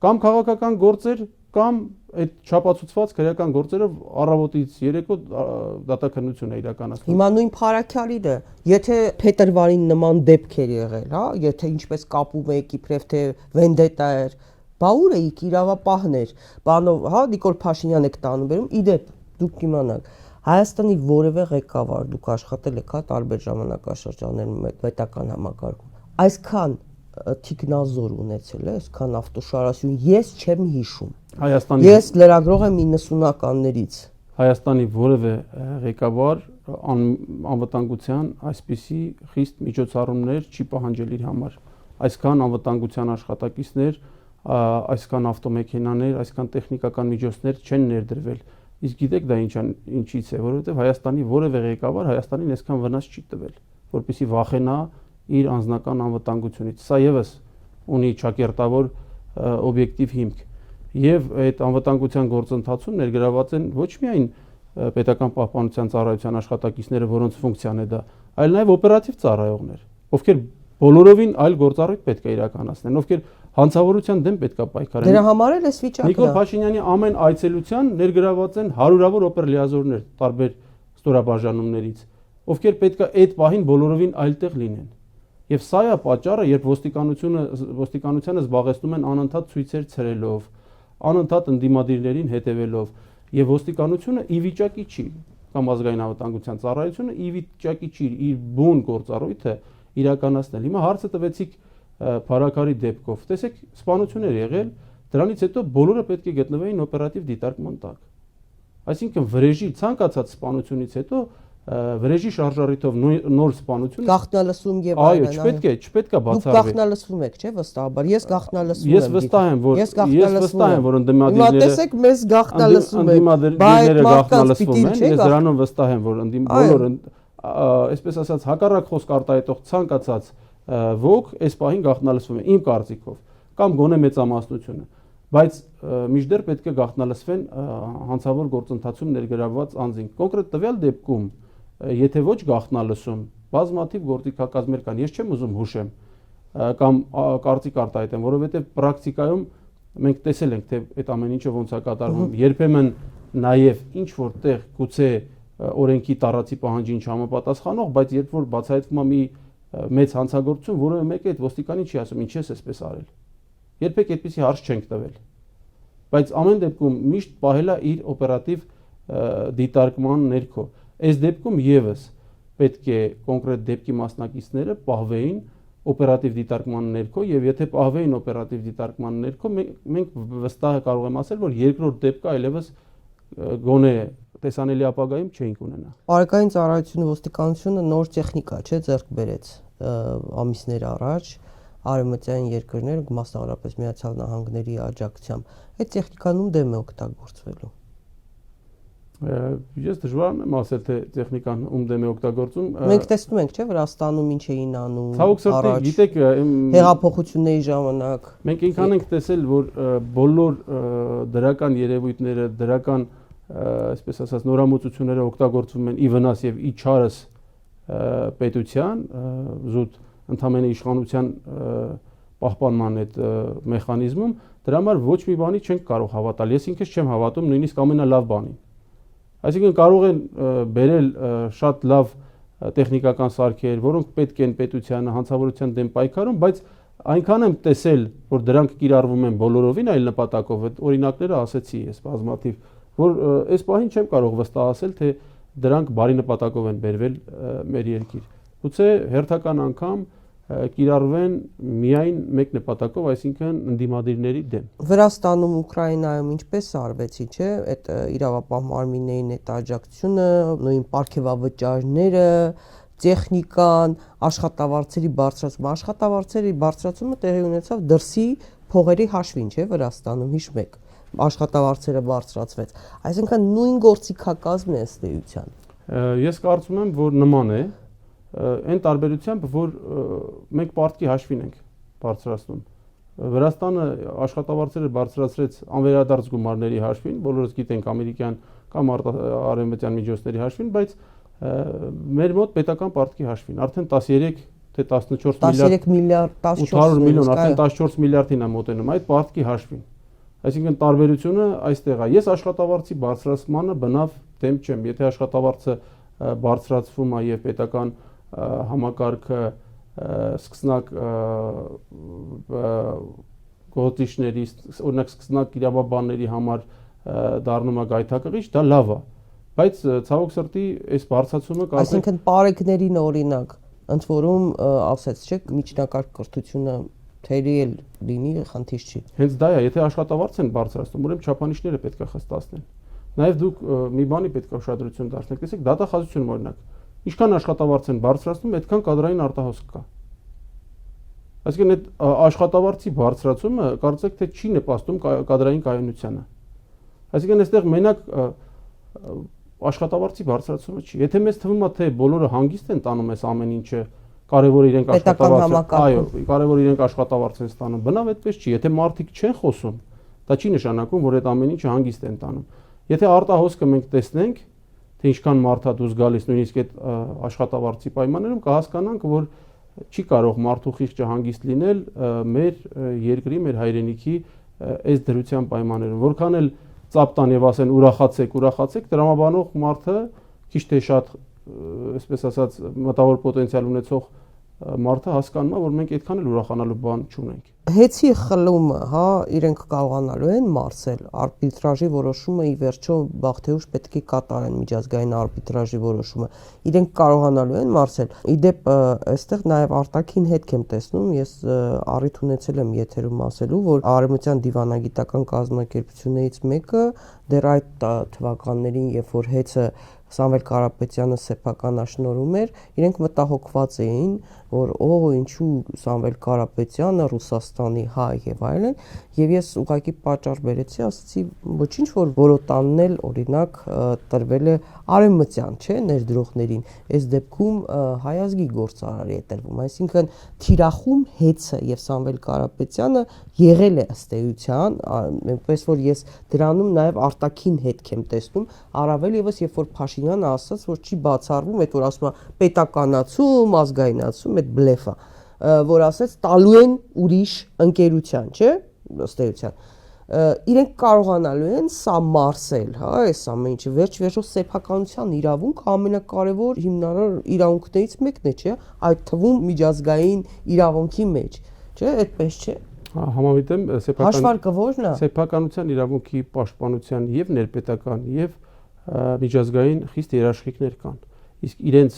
կամ քաղաքական գործեր, կամ այդ չափածուցված քրեական գործերով առավոտից երեկո դատաքննություն է իրականացնում։ Հիմա նույն Փարաքյալինը, եթե փետրվարին նման դեպք էր եղել, հա, եթե ինչպես կապում եք իբրև թե վենդետա էր, բա ուր էիք իրավապահներ, բանով, հա, Նիկոլ Փաշինյան եք տանում բերում, իդեպ դուք կիմանաք Հայաստանի որևէ ղեկավար դուք աշխատել եք, հա, տարբեր ժամանակաշրջաններում պետական համակարգում, այսքան թիկնազոր ունեցել է, այսքան ավտոշարասյուն ես չեմ հիշում։ Ես լրագրող եմ 90-ականներից։ Հայաստանի որևէ ղեկավար անվտանգության այսպիսի խիստ միջոցառումներ չի պահանջել իր համար։ Այսքան անվտանգության աշխատակիցներ, այսքան ավտոմեքենաներ, այսքան տեխնիկական միջոցներ չեն ներդրվել։ Իսկ գիտեք դա ինչից է, որովհետև Հայաստանի որևէ ղեկավար Հայաստանին այսքան վնաս չի տվել, որպեսզի վախենա իր անձնական անվտանգությունից։ Սա եւս ունի ճակերտավոր օբյեկտիվ հիմք։ Եվ այդ անվտանգության գործընթացում ներգրաված են ոչ միայն պետական պահպանության ծառայության աշխատակիցները, որոնց ֆունկցիան է դա, այլ նաև օպերատիվ ծառայողներ, ովքեր բոլորովին այլ գործառույթ պետք է իրականացնեն, ովքեր հանցավորության դեմ պետք է պայքարեն։ Դրա համար էլ էս վիճակն է։ Նիկոլ Փաշինյանի ամեն այցելության ներգրաված են հարյուրավոր օպերլիազորներ տարբեր ստորաբաժանումներից, ովքեր պետք է այդ պահին բոլորովին այլտեղ լինեն։ Եվ սա է պատճառը, երբ ոստիկանությանը զբաղեցնում են անընդհատ ցույցեր ցրելով, անընդհատ ընդդիմադիրներին հետևելով, եւ ոստիկանությունը ի վիճակի չի, կամ ազգային անվտանգության ծառայությունը ի վիճակի չի իր բուն գործառույթը իրականացնել։ Հիմա հարցը տվեցիք Փարաքարի դեպքով։ Տեսեք, սպանություն էր եղել, դրանից հետո բոլորը պետք է գտնվեին օպերատիվ դիտարկման տակ։ Այսինքն վրեժի ցանկացած սպանությունից հետո վրեժի շարժառիթով նոր սպանություն գաղտնալսում եւ այո, չպետք է բացառվի։ Դուք գաղտնալսում եք, չէ՞, վստահաբար։ Ես գաղտնալսում եմ։ Ես վստահ եմ, որ ընդդիմադիրները տեսեք, մեզ գաղտնալսում են։ Ընդդիմադիրները գաղտնալսվում են, ես դրանով վստահ եմ, որ բոլորը այսպես ասած հակառակ խոսք արտահայտող ցանկացած ոք այս պահին գաղտնալսվում է իմ կարծիքով կամ գոնե մեծամասնությունը, բայց մինչդեռ պետք է գաղտնալսվեն հանցավոր գործընթացում ներգրավված անձինք։ Կոնկրետ տվյալ դեպքում, եթե ոչ գաղտնալսում, բազմաթիվ գործիքակազմեր կան, ես չեմ ուզում հուշեմ կամ կարծիք արտահայտեմ, որովհետև պրակտիկայում մենք տեսել ենք, թե այդ ամեն ինչը ոնց է կատարվում։ Երբեմն նաև ինչ որտեղ գուցե օրենքի տարածի պահանջին չհամապատասխանող, բայց երբ որ բացահայտվում է մի մեծ հանցագործություն, որևէ մեկը այդ ոստիկանին չի ասում, ինչ ես այսպես արել։ Երբեք այդպիսի հարց չենք տվել։ Բայց ամեն դեպքում միշտ պահելա իր օպերատիվ դիտարկման ներքո։ Այս դեպքում եւս պետք է կոնկրետ դեպքի մասնակիցները պահվեին օպերատիվ դիտարկման ներքո, եւ եթե պահվեին օպերատիվ դիտարկման ներքո, մենք վստահ կարող եմ ասել, որ երկրորդ դեպքը այլևս գոնե տեսանելի ապագայում չէինք ունենա։ Պարագային ծառայությունը ոստիկանությունը նոր տեխնիկա չէ ձեռք բերեց ամիսներ առաջ արևմտյան երկրներ, մասնավորապես Միացյալ Նահանգների աջակցությամբ։ Այդ տեխնիկան ում դեմ է օգտագործվելու։ Ես դժվար եմ ասել, թե տեխնիկան ում դեմ է օգտագործում։ Մենք տեսնում ենք, չէ՞, Վրաստանում ինչ էին անում։ Ցավոք սրտի, գիտեք, հեղափոխությունների ժամանակ մենք ինքան ենք տեսել, որ բոլոր դրական երևույթները, դրական, այսպես ասած, նորամուծությունները օգտագործվում են ի վնաս եւ ի չարս պետության, զուտ ընդհանրեն իշխանության պահպանման այդ մեխանիզմում, դրա համար ոչ մի բանի չենք կարող հավատալ։ Ես ինքս չեմ հավատում նույնիսկ ամենալավ բանին։ Այսինքն կարող են բերել շատ լավ տեխնիկական սարքեր, որոնք պետք են պետությանը, հանցավորության դեմ պայքարում, բայց այնքան եմ տեսել, որ դրանք կիրառվում են բոլորովին այլ նպատակով, այդ օրինակները ասեցի ես բազմաթիվ, որ այս պահին չեմ կարող վստահ ասել, թե դրանք բարի նպատակով են բերվել մեր երկիր։ Գուցե հերթական անգամ կիրառվեն միայն մեկ նպատակով, այսինքն ընդդիմադիրների դեմ։ Վրաստանում, Ուկրաինայում ինչպես արվեցի, չէ՞, այդ իրավապահ մարմիններին այդ աջակցությունը, նույն պարգևավճարները, տեխնիկան, աշխատավարձերի բարձրացումը, աշխատավարձերի բարձրացումը տեղի ունեցավ դրսի փողերի հաշվին, չէ՞, Վրաստանում հիշում եք, աշխատավարձերը բարձրացվեց։ Այսինքն նույն գործիքակազմն է ըստ էության։ Ես կարծում եմ, որ նման է այն տարբերությամբ, որ մենք պարտքի հաշվին ենք բարձրացնում։ Վրաստանը աշխատավարձերը բարձրացրեց անվերադարձ գումարների հաշվին, բոլորս գիտենք ամերիկյան կամ արևմտյան միջոցների հաշվին, բայց մեր մոտ պետական պարտքի հաշվին արդեն 13 թե 14 միլիարդ 800 միլիոն, արդեն 14 միլիարդին է մոտենում այդ պարտքի հաշվին։ Այսինքն տարբերությունը այստեղ է։ Ես աշխատավարձի բարձրացմանը բնավ դեմ չեմ, եթե աշխատավարձը բարձրացվում է եւ պետական համակարգը սկսնակ գործիչների, օրինակ սկսնակ իրավաբանների համար դառնում է գայթակղիչ, դա լավ է, բայց ցավոք սրտի այս բարձրացումը կարող է այսինքն պարեկներին օրինակ ընդ որում ասեց, չէ՞, միջնակարգ կրթությունը թերիել լինի, խնդիր չի։ Հենց դա է, եթե աշխատավարձ են բարձրացնում, ուրեմն չափանիշները պետք է խստացնեն։ Նաև դուք մի բանի պետք է ուշադրություն դարձնեք, տեսեք, դատախազություն օրինակ ինչքան աշխատավարձ են բարձրացնում, այդքան կադրային արտահոսք կա։ Այսինքն այդ աշխատավարձի բարձրացումը կարծեք թե չի նպաստում կադրային կայունությանը։ Այսինքն այստեղ մենակ աշխատավարձի բարձրացումը չի։ Եթե մեզ թվում է թե բոլորը հանգիստ են տանում այս ամեն ինչը, կարևոր իրենք աշխատավարձ, այո, կարևոր իրենք աշխատավարձ են ստանում, բնավ այդպես չի։ Եթե մարդիկ չեն խոսում, դա չի նշանակում, որ այդ ամեն ինչը հանգիստ են տանում։ Եթե արտահոսքը մենք տեսնենք, թե ինչքան մարդ է դուրս գալիս նույնիսկ այդ աշխատավարձի պայմաններում, կհասկանանք, որ չի կարող մարդու խիղճը հանգիստ լինել մեր երկրի, մեր հայրենիքի այս դրության պայմաններում։ Որքան էլ ծափ տան եւ ասեն ուրախացեք, տրամաբանող մարդը քիչ թե շատ, այսպես ասած, մտավոր պոտենցիալ ունեցող մարդը հասկանում է, որ մենք այդքան էլ ուրախանալու բան չունենք։ Հեծի խլումը, հա, իրենք կարողանալու են մարսել արբիտրաժի որոշումը ի վերջո բախտեուշ պետք է կատարեն միջազգային արբիտրաժի որոշումը։ Իրենք կարողանալու են մարսել։ Իդեպ այստեղ նաև արտաքին հետք եմ տեսնում, ես առիթ ունեցել եմ եթերում ասելու, որ Արևմտյան դիվանագիտական կազմակերպություններից մեկը դեռ այդ թվականներին, երբ որ հեծը Սամվել Կարապետյանը սեփականաշնորհում էր, իրենք մտահոգված էին, որ ինչու Սամվել Կարապետյանը, Հայաստանի հայ եւ այլն, եւ ես ուղղակի պատճառ բերեցի, ասացի ոչինչ որ որոտանն էլ օրինակ տրվել է արևմտյան, չէ, ներդրողներին, այս դեպքում հայազգի գործարարի է տրվում, այսինքն թիրախում հեծը եւ Սամվել Կարապետյանը եղել է ըստ էության, այնպես որ ես դրանում նաեւ արտաքին հետք եմ տեսնում, առավել եւս երբ որ Փաշինյանը ասաց, որ չի բացառվում, այդ որ ասում է պետականացում, ազգայնացում, այդ բլեֆ է, որ ասեց տալու են ուրիշ ընկերության, չէ, ըստ էության։ Իրենք կարողանալու են սա մարսել, հա, այս ամեն ինչը վերջ-վերջով սեփականության իրավունք ամենակարևոր հիմնարար իրավունքներից մեկն է, չէ, այդ թվում միջազգային իրավունքի մեջ, չէ, այդպես չէ։ Համավիտ եմ, հաշվարկը ո՞րն է։ Սեփականության իրավունքի պաշտպանության եւ ներպետական եւ միջազգային խիստ երաշխիքներ կան։ Իսկ իրենց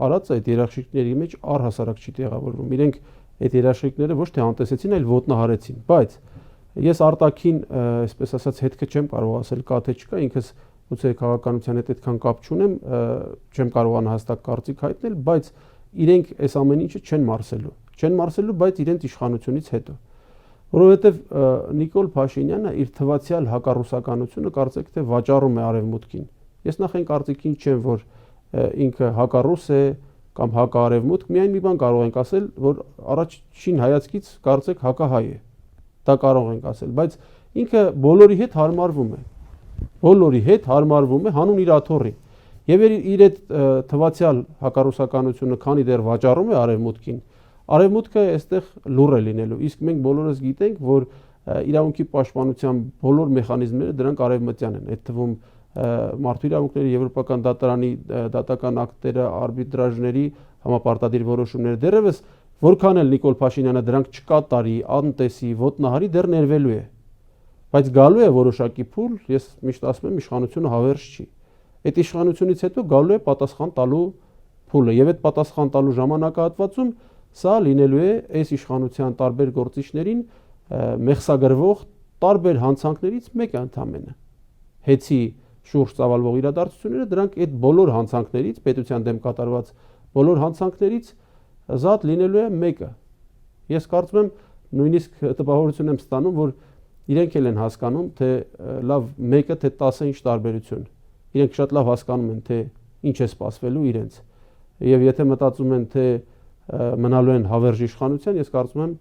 արած այդ երաշխիքների մեջ առհասարակ չի տեղավորվում։ Իրենք այդ երաշխիքները ոչ թե անտեսեցին, այլ ոտնահարեցին, բայց ես արտաքին, այսպես ասած, հետքը չեմ կարող ասել կա թե չկա, ինքս ուցե քաղաքականության հետ այդքան կապ չունեմ, չեմ կարողանա հստակ կարծիք հայտնել, բայց իրենք այս ամեն ինչը չեն մարսելու, բայց իրենց իշխանությունից հետո։ Որովհետև Նիկոլ Փաշինյանը իր թվացial հակառուսականությունը կարծեք թե վաճառում է արևմուտքին։ Ես նախ այն կարծիքին չեմ, որ ինքը հակառուս է կամ հակաարևմուտք, միայն մի բան կարող ենք ասել, որ առաջին հայացքից կարծեք հակահայ է։ Դա կարող ենք ասել, բայց ինքը բոլորի հետ հարմարվում է հանուն իր աթոռի։ Եվ իր այդ թվացial հակառուսականությունը քանի դեռ վաճառում է արևմուտքին, արևմուտքը այստեղ լուր է լինելու, իսկ մենք բոլորս գիտենք, որ իրավունքի պաշտպանության բոլոր մեխանիզմները դրանք արևմտյան են, այդ թվում մարդու իրավունքների եվրոպական դատարանի դատական ակտերը, արբիտրաժների համապարտադիր որոշումները դեռևս որքան էլ Նիկոլ Փաշինյանը դրանք չկատարի, անտեսի, ոտնահարի, դեռ ներվելու է։ Բայց գալու է որոշակի փուլ, ես միշտ ասում եմ, իշխանությունը հավերժ չի։ Այդ իշխանությունից հետո գալու է պատասխան տալու փուլը, եւ այդ պատասխան տալու ժամանակահատվածում սա լինելու է այս իշխանության տարբեր գործիչներին մեղսագրվող տարբեր հանցանքներից մեկը ընդամենը։ Հեծի շուրջ ծավալվող իրադարձությունները դրանք այդ բոլոր հանցանքներից, պետության դեմ կատարված բոլոր հանցանքներից զատ լինելու է մեկը։ Ես կարծում եմ նույնիսկ տպավորություն եմ ստանում, որ իրենք էլ են հասկանում, թե լավ մեկը թե 10-ը ինչ տարբերություն։ Իրենք շատ լավ հասկանում են, թե ինչ է սպասվելու իրենց։ Եվ եթե մտածում են, թե մնալու են հավերժ իշխանության, ես կարծում եմ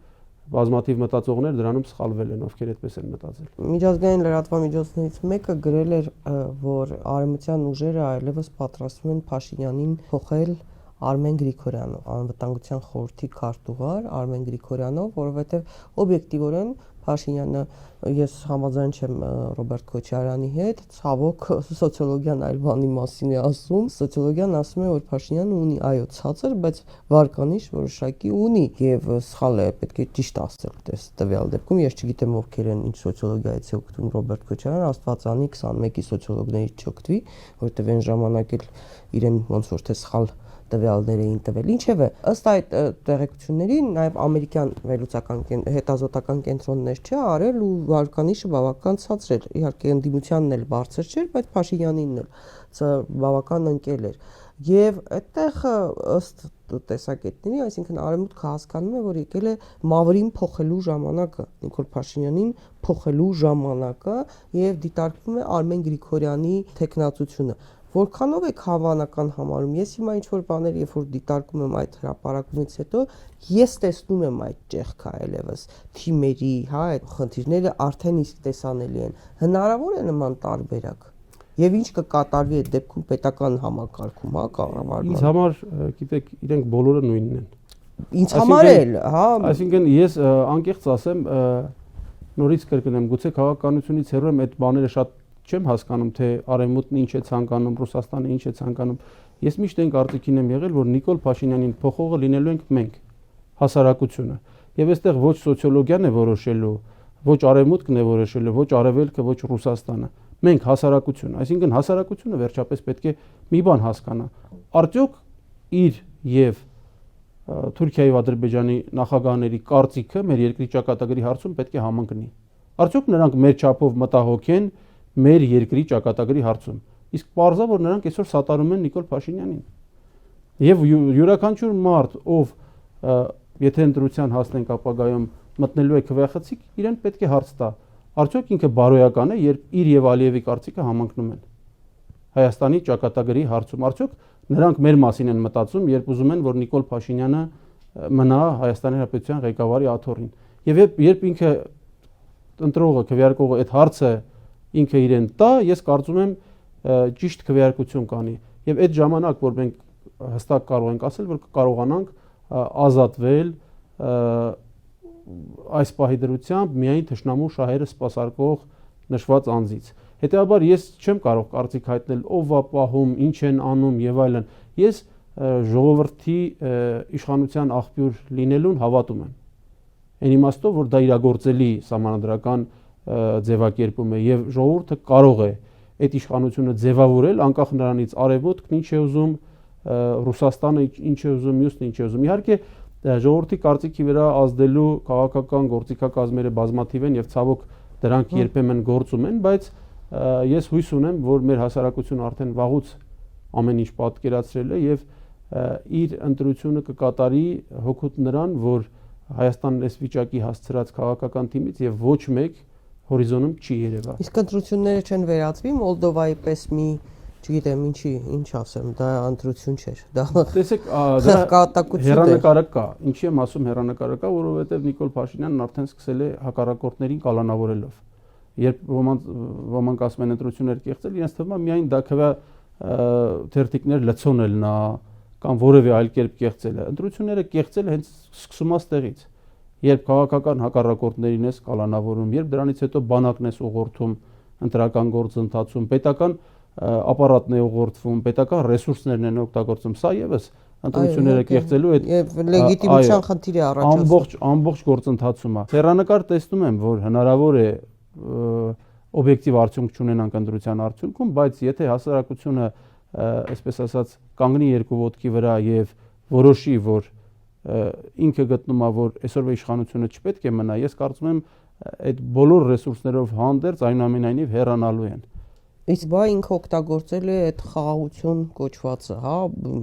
բազմաթիվ մտածողներ դրանում սխալվել են, ովքեր այդպես են մտածել։ Միջազգային լրատվամիջոցներից մեկը գրել էր, որ արևմտյան ուժերը այլևս պատրաստվում են Փաշինյանին փոխել Արմեն Գրիգորյանով, անվտանգության խորհրդի քարտուղար Արմեն Գրիգորյանով, որովհետև օբյեկտիվորեն Փաշինյանը, ես համաձայն չեմ Ռոբերտ Քոչարյանի հետ, ցավոք սոցիոլոգիան այլ բանի մասին է ասում, սոցիոլոգիան ասում է, որ Փաշինյանը ունի այո ցածր, բայց վարկանիշ որոշակի ունի եւ սխալ է, պետք է ճիշտ ասել, դες տվյալ դեպքում ես չգիտեմ ովքեր են ինչ սոցիոլոգիայից է օգտվում Ռոբերտ Քոչարյանը, Աստվածանի 21-ի սոցիոլոգներից չօգտվի, որտեղ այն ժամանակ էլ իրեն ոնց որ թե սխալ տվյալներ էին տվել։ Ինչևէ, ըստ այդ տեղեկությունների նաև ամերիկյան վերլուծական հետազոտական կենտրոններ չէ արել ու վարկանիշը բավական ցածր էր։ Իհարկե ընդդիմությանն էլ բարձր չէր, բայց Փաշինյանինն էլ բավական ընկել էր։ Եվ այդտեղ ըստ տեսակետների, այսինքն արևմուտքը հասկանում է, որ եկել է Մավրին փոխելու ժամանակը, Նիկոլ Փաշինյանին փոխելու ժամանակը եւ դիտարկվում է Արմեն Գրիգորյանի տեխնացությունը։ Որքանով եք հավանական համարում, ես հիմա ինչ-որ բաներ, երբ որ դիտարկում եմ այդ հրապարակումից հետո, ես տեսնում եմ այդ ճեղքը այլևս, թիմերի, հա, այդ խնդիրները արդեն իսկ տեսանելի են։ Հնարավոր է նման տարբերակ։ Եվ ինչ կկատարվի այդ դեպքում պետական համակարգում, հա, կառավարման։ Ինձ համար, գիտեք, իրենք բոլորը նույնն են։ Ինձ համար էլ, հա։ Այսինքն ես անկեղծ ասեմ, նորից կրկնեմ, գուցե քաղաքականությունից հեռու եմ այդ բաները շատ չեմ հասկանում, թե արևմուտքն ինչ է ցանկանում, Ռուսաստանը ինչ է ցանկանում։ Ես միշտ այն կարծիքին եմ եղել, որ Նիկոլ Փաշինյանին փոխողը լինելու ենք մենք, հասարակությունը։ Եվ այստեղ ոչ սոցիոլոգիան է որոշելու, ոչ արևմուտքն է որոշելու, ոչ արևելքը, ոչ Ռուսաստանը։ Մենք հասարակությունը, այսինքն հասարակությունը վերջապես պետք է մի բան հասկանա։ Արդյոք իր եւ Թուրքիայի ու Ադրբեջանի նախագահների կարծիքը մեր երկրի ճակատագրի հարցում պետք է համընկնի։ Արդյոք նրանք մեր չափով մտահոգ են մեր երկրի ճակատագրի հարցում։ Իսկ պարզա որ նրանք այսօր սատարում են Նիկոլ Փաշինյանին։ Եվ յուրաքանչյուր մարդ, ով եթե ընտրության հասնենք ապագայում մտնելու է քվեախցիկ, իրեն պետք է հարց տա. արդյոք ինքը բարոյական է, երբ իր եւ Ալիևի կարծիքը համընկնում են Հայաստանի ճակատագրի հարցում, արդյոք նրանք մեր մասին են մտածում, երբ ուզում են, որ Նիկոլ Փաշինյանը մնա Հայաստանի Հանրապետության ղեկավարի աթոռին։ Եվ երբ ինքը ընտրողը, քվեարկողը այդ հարցը ինքը իրեն տա, ես կարծում եմ ճիշտ քվեարկություն կանի։ Եվ այդ ժամանակ, որ մենք հստակ կարող ենք ասել, որ կարողանանք ազատվել այս պահի դրությամբ միայն թշնամու շահերը սպասարկող նշված անձից։ Հետևաբար ես չեմ կարող կարծիք հայտնել ով է պահում, ինչ են անում եւ այլն։ Ես ժողովրդի իշխանության աղբյուր լինելուն հավատում եմ։ Այն իմաստով, որ դա իրագործելի սահմանադրական ձևակերպում է եւ ժողովուրդը կարող է այդ իշխանությունը ձևավորել անկախ նրանից արևոտքն ինչ է ուզում, Ռուսաստանը ինչ է ուզում, մյուսն ինչ է ուզում։ Իհարկե ժողովրդի կարծիքի վրա ազդելու քաղաքական գործիքակազմերը բազմաթիվ են եւ ցավոք դրանք երբեմն գործում են, բայց ես հույս ունեմ, որ մեր հասարակությունը արդեն վաղուց ամեն ինչ պատկերացրել է եւ իր ընտրությունը կկատարի հոգուտ նրան, որ Հայաստանն այս վիճակի հասցրած քաղաքական թիմից եւ ոչ մեկ հորիզոնում չի երևա։ Իսկ ընտրությունները չեն վերածվի Մոլդովայի պես մի, չգիտեմ, ինչ ասեմ, դա ընտրություն չէր։ Դա տեսեք, հերակատակություն է։ Հեռանկարը կա։ Ինչի եմ ասում հեռանկարը կա, որովհետեւ Նիկոլ Փաշինյանն արդեն սկսել է հակառակորդներին կալանավորելով։ Երբ ոմանք ասում են ընտրություններ կեղծել, իրենց թվում է միայն դա թերթիկներ լցոնել նա կամ որևէ այլ կերպ կեղծելը։ Ընտրությունները կեղծել հենց սկսումից տեղից։ Երբ քաղաքական հակառակորդներին ես կալանավորում, երբ դրանից հետո բանակն ես ուղղորդում ընտրական գործընթացում, պետական ապարատն է ուղղորդվում, պետական ռեսուրսներն են օգտագործում, սա եւս ընտրությունները կեղծելու այդ լեգիտիմության խնդիր է առաջացնում։ Ամբողջ գործընթացում է։ Հեռանկար տեսնում եմ, որ հնարավոր է օբյեկտիվ արդյունք չունենանք ընտրության արդյունքում, բայց եթե հասարակությունը այսպես ասած կանգնի երկու ոտքի վրա եւ որոշի, որ ինքը գտնում է, որ այսօրվա իշխանությունը չպետք է մնա, ես կարծում եմ այդ բոլոր ռեսուրսներով հանդերձ այնուամենայնիվ հեռանալու են։ Իսկ բա ինքը օգտագործել է այդ խաղաղություն կոչվածը, հա,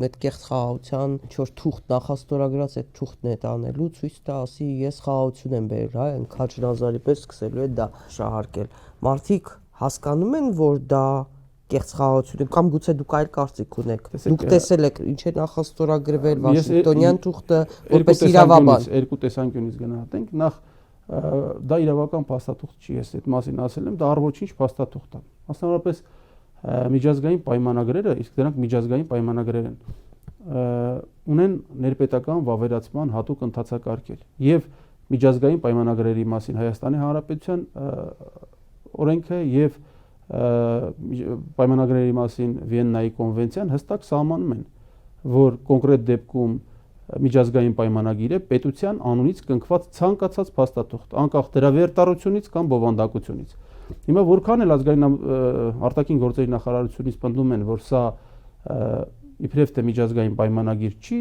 այդ կեղծ խաղաղության ինչ-որ թուղթ նախաստորագրած այդ թուղթն է տանելու, ցույց տա, ասի ես խաղաղություն եմ բերել, հա, այն քաչնազարի պես սկսելու է դա շահարկել։ Մարդիկ հասկանում են, որ դա կեղծ խաղաղություն է, կամ գուցե դուք այլ կարծիք ունեք։ Դուք տեսել եք ինչ է նախաստորագրվել Վաշինգտոնյան թուղթը, որպես իրավաբան։ Երկու տեսանկյունից գնահատենք, նախ դա իրավական փաստաթուղթ չի, ես այդ մասին ասել եմ, դա առողջ փաստաթուղթ է։ Մասնավորապես միջազգային պայմանագրերը, իսկ դրանք միջազգային պայմանագրեր են, ունեն ներպետական վավերացման հատուկ ընթացակարգեր եւ միջազգային պայմանագրերի մասին Հայաստանի Հանրապետության օրենքը եւ պայմանագրերի մասին Վիեննայի կոնվենցիան հստակ սահմանում են, որ կոնկրետ դեպքում միջազգային պայմանագիրը պետության անունից կնքված ցանկացած փաստաթուղթ, անկախ դրա վերտարությունից կամ բովանդակությունից։ Հիմա որքան էլ ազգային արտաքին գործերի նախարարությունից պնդում են, որ սա իբրև թե միջազգային պայմանագիր չի,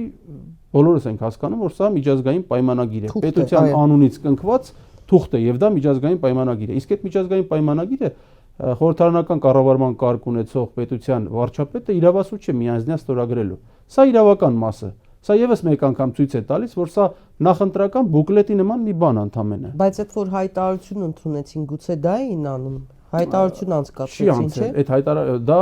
բոլորս ենք հասկանում, որ սա միջազգային պայմանագիր է, պետության անունից կնքված թուղթ է եւ դա միջազգային պայմանագիր է։ Իսկ այդ միջազգային պայմանագիրը խորհրդարանական կառավարման կարգ ունեցող պետության վարչապետը իրավասու չէ միանձնյա ստորագրելու։ Սա իրավական մասը։ Սա եւս մեկ անգամ ցույց է տալիս, որ սա նախընտրական բուկլետի նման մի բան ընդամենը։ Բայց այդ որ հայտարարություն ընդունեցին, գուցե դա էին անում։ Հայտարարություն անցկացրեցին, չէ՞։ Այդ դա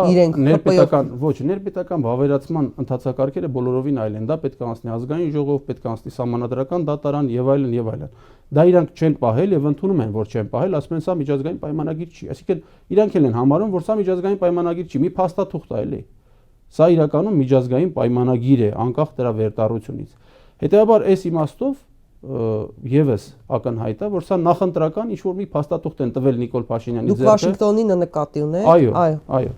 ներպետական, ոչ, ներպետական վավերացման ընթացակարգերը բոլորովին այլ են։ Դա պետք է անցնի ազգային ժողով, պետք է անցնի սահմանադրական դատարան եւ այլն եւ այլն։ Դա իրանք չեն պահել եւ ընդունում են, որ չեն պահել, ասում են սա միջազգային պայմանագիր չի։ Այսինքն իրանք էլ են համարում, որ սա միջազգային պայմանագիր չի, մի փաստաթուղթ է, էլի։ Սա իրականում միջազգային պայմանագիր է, անկախ դրա վերտարությունից։ Հետևաբար այս իմաստով եւս ակնհայտ է, որ սա նախընտրական ինչ-որ մի փաստաթուղթ են տվել Նիկոլ Փաշինյանի ձեռքը։ Դուք Վաշինգտոնին նկատի ունեք։ Այո։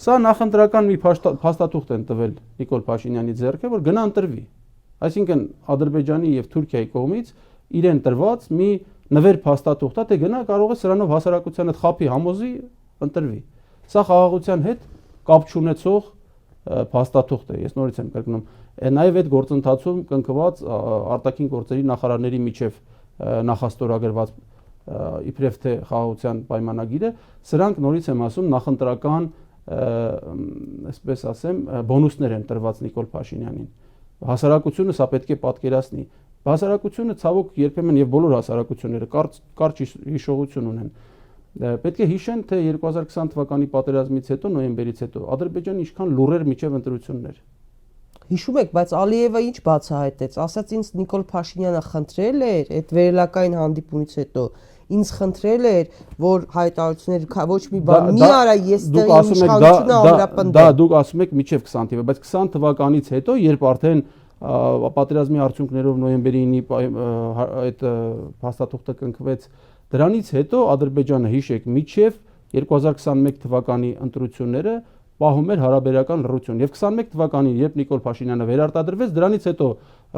Սա նախընտրական մի փաստաթուղթ են տվել Նիկոլ Փաշինյանի ձեռքը, որ գնա ընտրվի։ Այսինքն Ադրբեջանի եւ Թուրքիայի կողմից իրեն տրված մի նվեր փաստաթուղթ է, թե գնա կարող է սրանով հասարակությանը խափի համոզի ընտրվի։ Սա խաղաղության հետ կապ չունեցող փաստաթուղթ է, ես նորից եմ կրկնում։ Նաև այդ գործընթացում կնքված արտաքին գործերի նախարարների միջև նախաստորագրված իբրև թե խաղաղության պայմանագիրը, սրանք նորից եմ ասում նախընտրական, այսպես ասեմ, բոնուսներ են տրված Նիկոլ Փաշինյանին։ Հասարակությունը սա պետք է պատկերացնի։ Հասարակությունը ցավոք երբեմն եւ բոլոր հասարակությունները կարճ հիշողություն ունեն։ Պետք է հիշեն, թե 2020 թվականի պատերազմից հետո, նոյեմբերից հետո Ադրբեջանը ինչքան լուրեր միջև ընտրություններ։ Հիշում եք, բայց Ալիևը ինչ բացահայտեց, ասաց ինձ Նիկոլ Փաշինյանը խնդրել էր այդ վերելակային հանդիպումից հետո, ինձ խնդրել էր, որ հայտարարություններ ոչ մի բան մի արա, ես տեղի իշխանությունը ամրապնդեմ։ Դա դուք ասում եք միջև 20 թվականի, բայց 20 թվականից հետո, երբ արդեն պատերազմի արդյունքներով նոյեմբերի 9-ի այդ փաստաթուղթը կնքվեց, դրանից հետո Ադրբեջանը հիշեք միջև 2021 թվականի ընտրությունները պահում էր հարաբերական լռություն եւ 21 թվականին երբ Նիկոլ Փաշինյանը վերարտադրվեց, դրանից հետո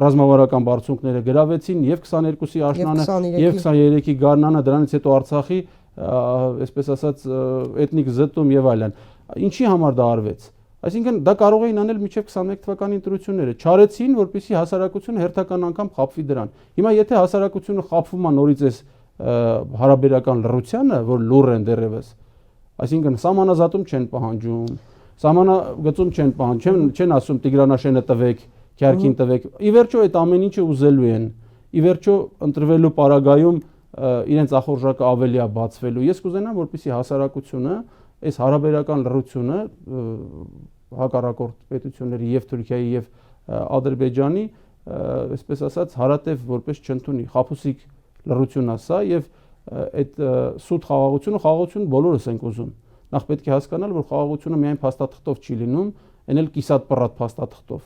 ռազմավարական բարձունքները գրավեցին եւ 22-ի աշնանը եւ 23-ի գարնանը, դրանից հետո Արցախի այսպես ասած էթնիկ զտում եւ այլն։ Ինչի համար դա արվեց։ Այսինքն դա կարող էին անել մինչև 21 թվականի ընտրությունները, չարեցին, որպեսզի հասարակությունը հերթական անգամ խաբվի դրան։ Հիմա եթե հասարակությունը խաբվում է նորից այս հարաբերական լռությանը, որ լուր են դեռևս, այսինքն սահմանազատում չեն պահանջում, սահմանագծում չեն պահանջում, չեն ասում Տիգրանաշենը տվեք, Քյարքին տվեք։ Ի վերջո այդ ամեն ինչը ուզելու են։ Ի վերջո ընտրվելու պարագայում իրենց ախորժակը ավելի է բացվելու։ Ես կուզենամ, որպեսզի հասարակությունը այս հարաբերական լռությունը հակառակորդ պետությունների եւ Թուրքիայի եւ Ադրբեջանի, այսպես ասած, հարատև որպես չընդունի, խաբուսիկ լռությունն է սա եւ այդ սուտ խաղաղությունը բոլորս ենք ուզում։ Նախ պետք է հասկանալ, որ խաղաղությունը միայն փաստաթղթով չի լինում, այն էլ կիսատ պռատ փաստաթղթով։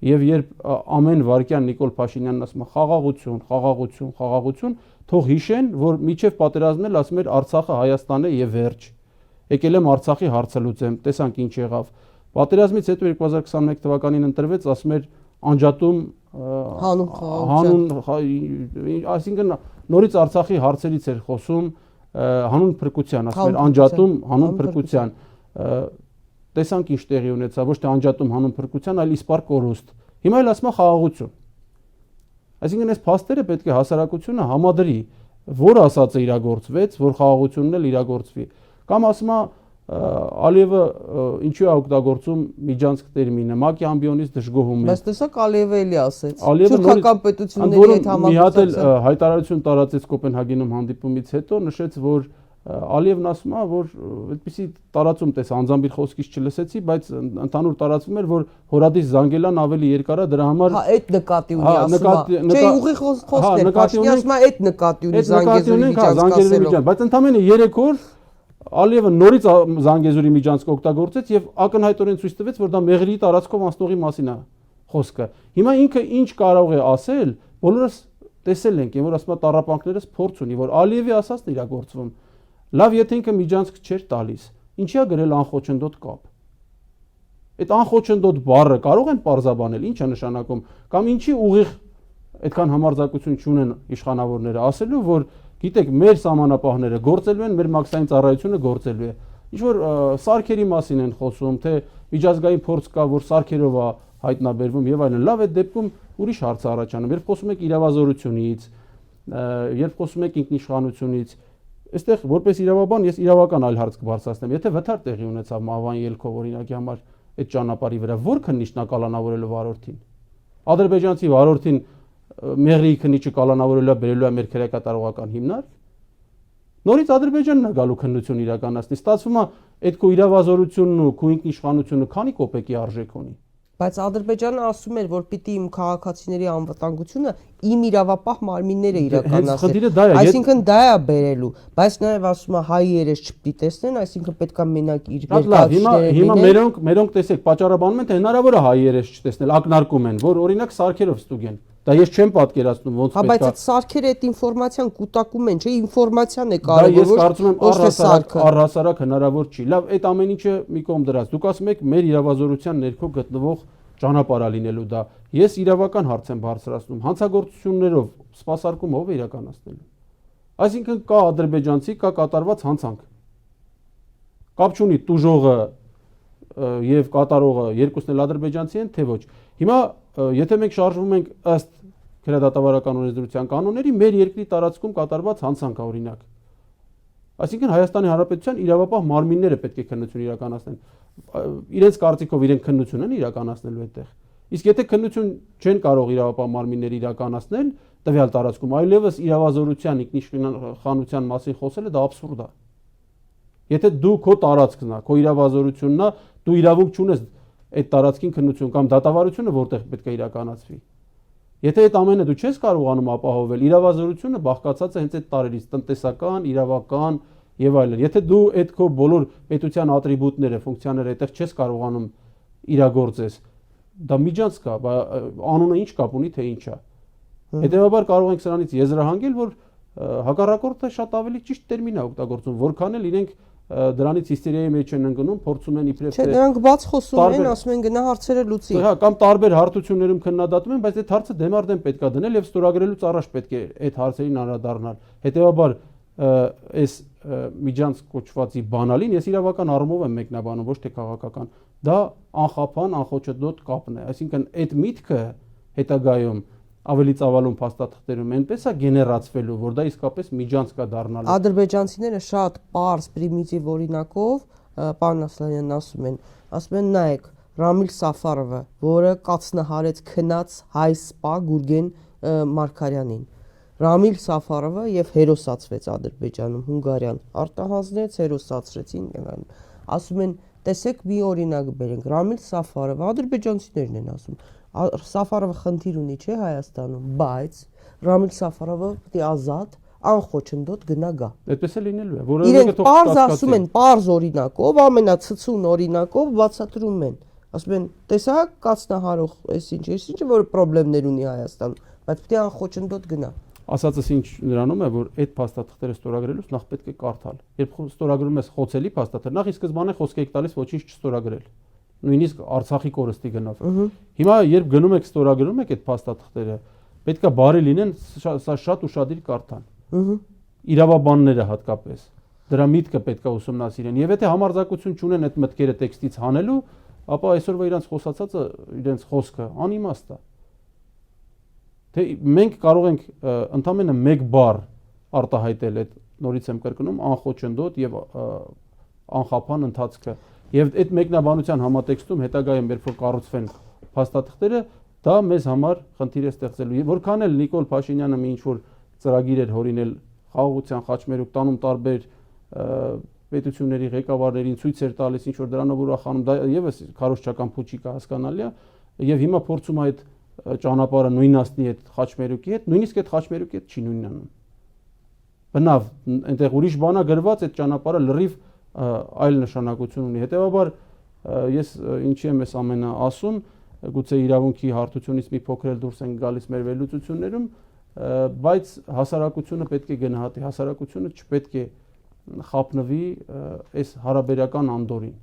Եվ երբ ամեն վարքյան Նիկոլ Փաշինյանն ասում է խաղաղություն, թող հիշեն, որ միջև պատերազմն էլ ասում էր Արցախը Հայաստան է եւ վերջ։ Եկել եմ Արցախի հարցը լուծեմ, տեսանք ինչ եղավ։ Պատերազմից հետո 2021 թվականին ընտրվեց, ասում էր անջատում այսինքն նորից Արցախի հարցերից էր խոսում, հանուն փրկության, ասում էր անջատում հանուն փրկության։ Տեսանք ինչ տեղի ունեցավ, ոչ թե անջատում հանուն փրկության, այլ իսպար կորուստ։ Հիմա էլ ասում է խաղաղություն։ Այսինքն այս փաստերը պետք է հասարակությունը համադրի, որ ասածը իրագործվեց, որ խաղաղությունն էլ իրագործվի։ Կամ ասում է Ալիևը ինչու է օգտագործում միջանցք տերմինը, ՄԱԿ-ի ամբիոնից դժգոհում է։ Բայց տեսակ Ալիևը էլի ասեց։ Թուրքական պետությունների հետ համագործակցություն։ Մի հատ էլ հայտարարություն տարածեց Կոպենհագենում հանդիպումից հետո, նշեց, որ Ալիևն ասում է, որ այդպիսի տարածում տես անձամբ իր խոսքից չլսեցի, բայց ընդհանուր տարածվում էր, որ հորադիս Զանգելան ավելի երկար է, դրա համար այդ նկատի ունի ասում է։ Չէ, ուղիղ խոսքներ, Փաշինյանը ասում է այդ նկատի ունի Զանգեզուրի միջանցք ասելով։ Բայց ընդամենը 3 օր Ալիևը նորից Զանգեզուրի միջանցք օգտագործեց եւ ակնհայտորեն ցույց տվեց, որ դա մեղրի տարածքով անցնողի մասին է խոսքը։ Հիմա ինքը ինչ կարող է ասել, բոլորս տեսել ենք, որ ասում է տառապանքներս փորձ ունի, որ Ալիևի ասածն իրագործվում։ Լավ, եթե ինքը միջանցք չէր տալիս, ինչի է գրել անխոչնդոտ կապ։ Այդ անխոչնդոտ բառը կարող են պարզաբանել, ինչ է նշանակում, կամ ինչի ուղիղ այդքան համարձակություն չունեն իշխանավորները ասելու, որ գիտեք, մեր սահմանապահները գործելու են, մեր մաքսային ծառայությունը գործելու է։ Ինչ որ սարքերի մասին են խոսում, թե միջազգային փորձ կա, որ սարքերով է հայտնաբերվում եւ այլն։ Լավ, այդ դեպքում ուրիշ հարց առաջանում։ Երբ խոսում եք իրավազորությունից, երբ խոսում եք ինքնիշխանությունից, այստեղ որպես իրավաբան ես իրավական այլ հարց կբարձրացնեմ։ Եթե վթար տեղի ունեցավ Մավան ելքով օրինակի համար այդ ճանապարհի վրա, որ քննիչն է կալանավորելու վարորդին։ Ադրբեջանցի վարորդին մեղրի քննիչը կալանավորելու է բերելու է մեր քրեակատարողական հիմնարկ։ Նորից Ադրբեջանն է գալու քննություն իրականացնի։ Ստացվում է այդ քո իրավազորությունն ու քո ինքնիշխանությունը քանի կոպեկի արժեք ունի։ Բայց Ադրբեջանը ասում էր, որ պիտի իմ քաղաքացիների անվտանգությունը իմ իրավապահ մարմինները իրականացնեն։ Այսինքն դա է բերելու, բայց նաև ասում է հայ երես չպիտի տեսնեն, այսինքն պետքա մենակ իր ներկայացուցիչները։ Հիմա մերոնք տեսեք, պատճառաբանում են, թե հնարավոր է հայ երես չտեսնել, ակնարկում են, որ օրինակ սարքերով ստուգեն։ Դա ես չեմ պատկերացնում ոնց պետք է։ Բայց այդ սարքերը այդ ինֆորմացիան կուտակում են, չէ՞, ինֆորմացիան է կարևոր։ Ես կարծում եմ առհասարակ հնարավոր չի։ Լավ, այդ ամեն ինչը մի կողմ դրած։ Դուք ասում եք մեր իրավազորության ներքո գտնվող ճանապարհ լինելու դա։ Ես իրավական հարց եմ բարձրացնում, հանցագործություններով, սպասարկումով իրականացնելու։ Այսինքն կա ադրբեջանցի, կա կատարված հանցանք։ Կապ չունի տուժողը եւ կատարողը երկուսն էլ ադրբեջանցի են, թե ոչ։ Հիմա եթե մենք շարժվում ենք ըստ քրեադատավարական օրենսդրության կանոնների, մեր երկրի տարածքում կատարված հանցանք է օրինակ։ Այսինքն Հայաստանի Հանրապետության իրավապահ մարմինները պետք է քննություն իրականացնեն։ Իրենց կարծիքով իրենք քննություն են իրականացնելու այդտեղ։ Իսկ եթե քննություն չեն կարող իրավապահ մարմինները իրականացնել տվյալ տարածքում, այլևս իրավազորության ինքնիշխանության մասին խոսելը դա աբսուրդ է։ Եթե դու քո տարածքն է, քո իրավազորությունն է, դու իրավունք չունես այդ տարածքին քննություն կամ դատավարությունը որտեղ պետք է իրականացվի։ Եթե այդ ամենը դու չես կարողանում ապահովել, իրավազորությունը բաղկացած է հենց այդ տարերից՝ տնտեսական, իրավական եւ այլն։ Եթե դու այդ քո բոլոր պետության ատրիբուտները, ֆունկցիաները այդտեղ չես կարողանում իրագործես, դա միջանցք է, անունը ինչ կապ ունի, թե ինչ է։ Հետևաբար կարող ենք սրանից եզրահանգել, որ հակառակորդը շատ ավելի ճիշտ տերմին է օգտագործում, որքան էլ իրենք դրանից հիստերիայի մեջ են ընկնում, փորձում են իբրև Չէ, նրանք բաց խոսում են, ասում են գնա հարցերը լուծի։ Հա, կամ տարբեր հարթություններում քննադատում են, բայց այդ հարցը դեմարդեն պետք է դնել եւ ստորագրելուց առաջ պետք է այդ հարցերին անդրադառնալ։ Հետևաբար այս միջանցք կոչվածի բանալին ես իրավական առումով եմ մեկնաբանում, ոչ թե քաղաքական։ Դա անխափան, անխոչընդոտ կապն է, այսինքն այդ միտքը հետագայում ավելի ծավալուն փաստաթղթերում այնպես է գեներացվելու, որ դա իսկապես միջանցք է դառնալու։ Ադրբեջանցիները շատ պարզ պրիմիտիվ օրինակով պարոն Ասլանյանն ասում են նայեք Ռամիլ Սաֆարովը, որը կացնահարեց քնած հայ սպա Գուրգեն Մարգարյանին։ Ռամիլ Սաֆարովը եւ հերոսացվեց Ադրբեջանում, Հունգարիան արտահանձնեց, հերոսացրեցին նրան։ Ասում են, տեսեք մի օրինակ բերենք, Ռամիլ Սաֆարովը, ադրբեջանցիներն են ասում, Սաֆարովը խնդիր ունի չէ Հայաստանում, բայց Ռամիլ Սաֆարովը պետք է ազատ, անխոչնդոտ գնա գա։ Այդպես է լինելու է, որը իրենք պարզ ասում են, պարզ օրինակով, ամենացցուն օրինակով բացատրում են։ Ասում են, տեսակ կացնահարող այսինչ, որը խնդիրներ ունի Հայաստանում, բայց պետք է անխոչնդոտ գնա։ Ասածս ինչ նրանում է, որ այդ փաստաթղթերը ստորագրելուց նախ պետք է կարդալ։ Երբ ստորագրում ես խոցելի փաստաթղթեր, նախ ի սկզբանե խոսք եք տալիս ոչինչ չստորագրել։ Նույնիսկ Արցախի կորստի գնով։ Հիմա երբ գնում եք ստորագրում եք այդ փաստաթղթերը, պետք է բարի լինեն, սա շատ ուշադիր կարդան։ Իրավաբանները հատկապես դրա միտքը պետք է ուսումնասիրեն։ Եվ եթե համարձակություն չունեն այդ մտքերը տեքստից հանելու, ապա այսօրվա իրենց խոսածածը, իրենց խոսքը անիմաստ է։ Թե մենք կարող ենք ընդամենը մեկ բառ արտահայտել այդ նորից եմ կրկնում անխոչնդոտ եւ անխափան ընթացքը եւ այդ մեկնաբանության համատեքստում հետագայում երբ որ կառուցվեն փաստաթղթերը դա մեզ համար խնդիր է ստեղծելու որքան էլ Նիկոլ Փաշինյանը մի ինչ որ ծրագիր էր հորինել խաղաղության խաչմերուկ տանում տարբեր պետությունների ղեկավարներին ցույց էր տալիս ինչ որ դրանով ուրախանում դա եւս քարոզչական փուչիկ է հասկանալի է եւ հիմա փորձում է այդ ճանապարհը նույնացնի այդ խաչմերուկի հետ, նույնիսկ այդ խաչմերուկի հետ չի նույնանում։ Բնավ, այնտեղ ուրիշ բան է գրված, այդ ճանապարհը լրիվ այլ նշանակություն ունի։ Հետևաբար ես ինչի եմ այս ամենը ասում, գուցե իրավունքի հարթությունից մի փոքր էլ դուրս են գալիս մեր վերլուծություններում, բայց հասարակությունը պետք է գնահատի, հասարակությունը չպետք է խափնվի այս հարաբերական անդորին։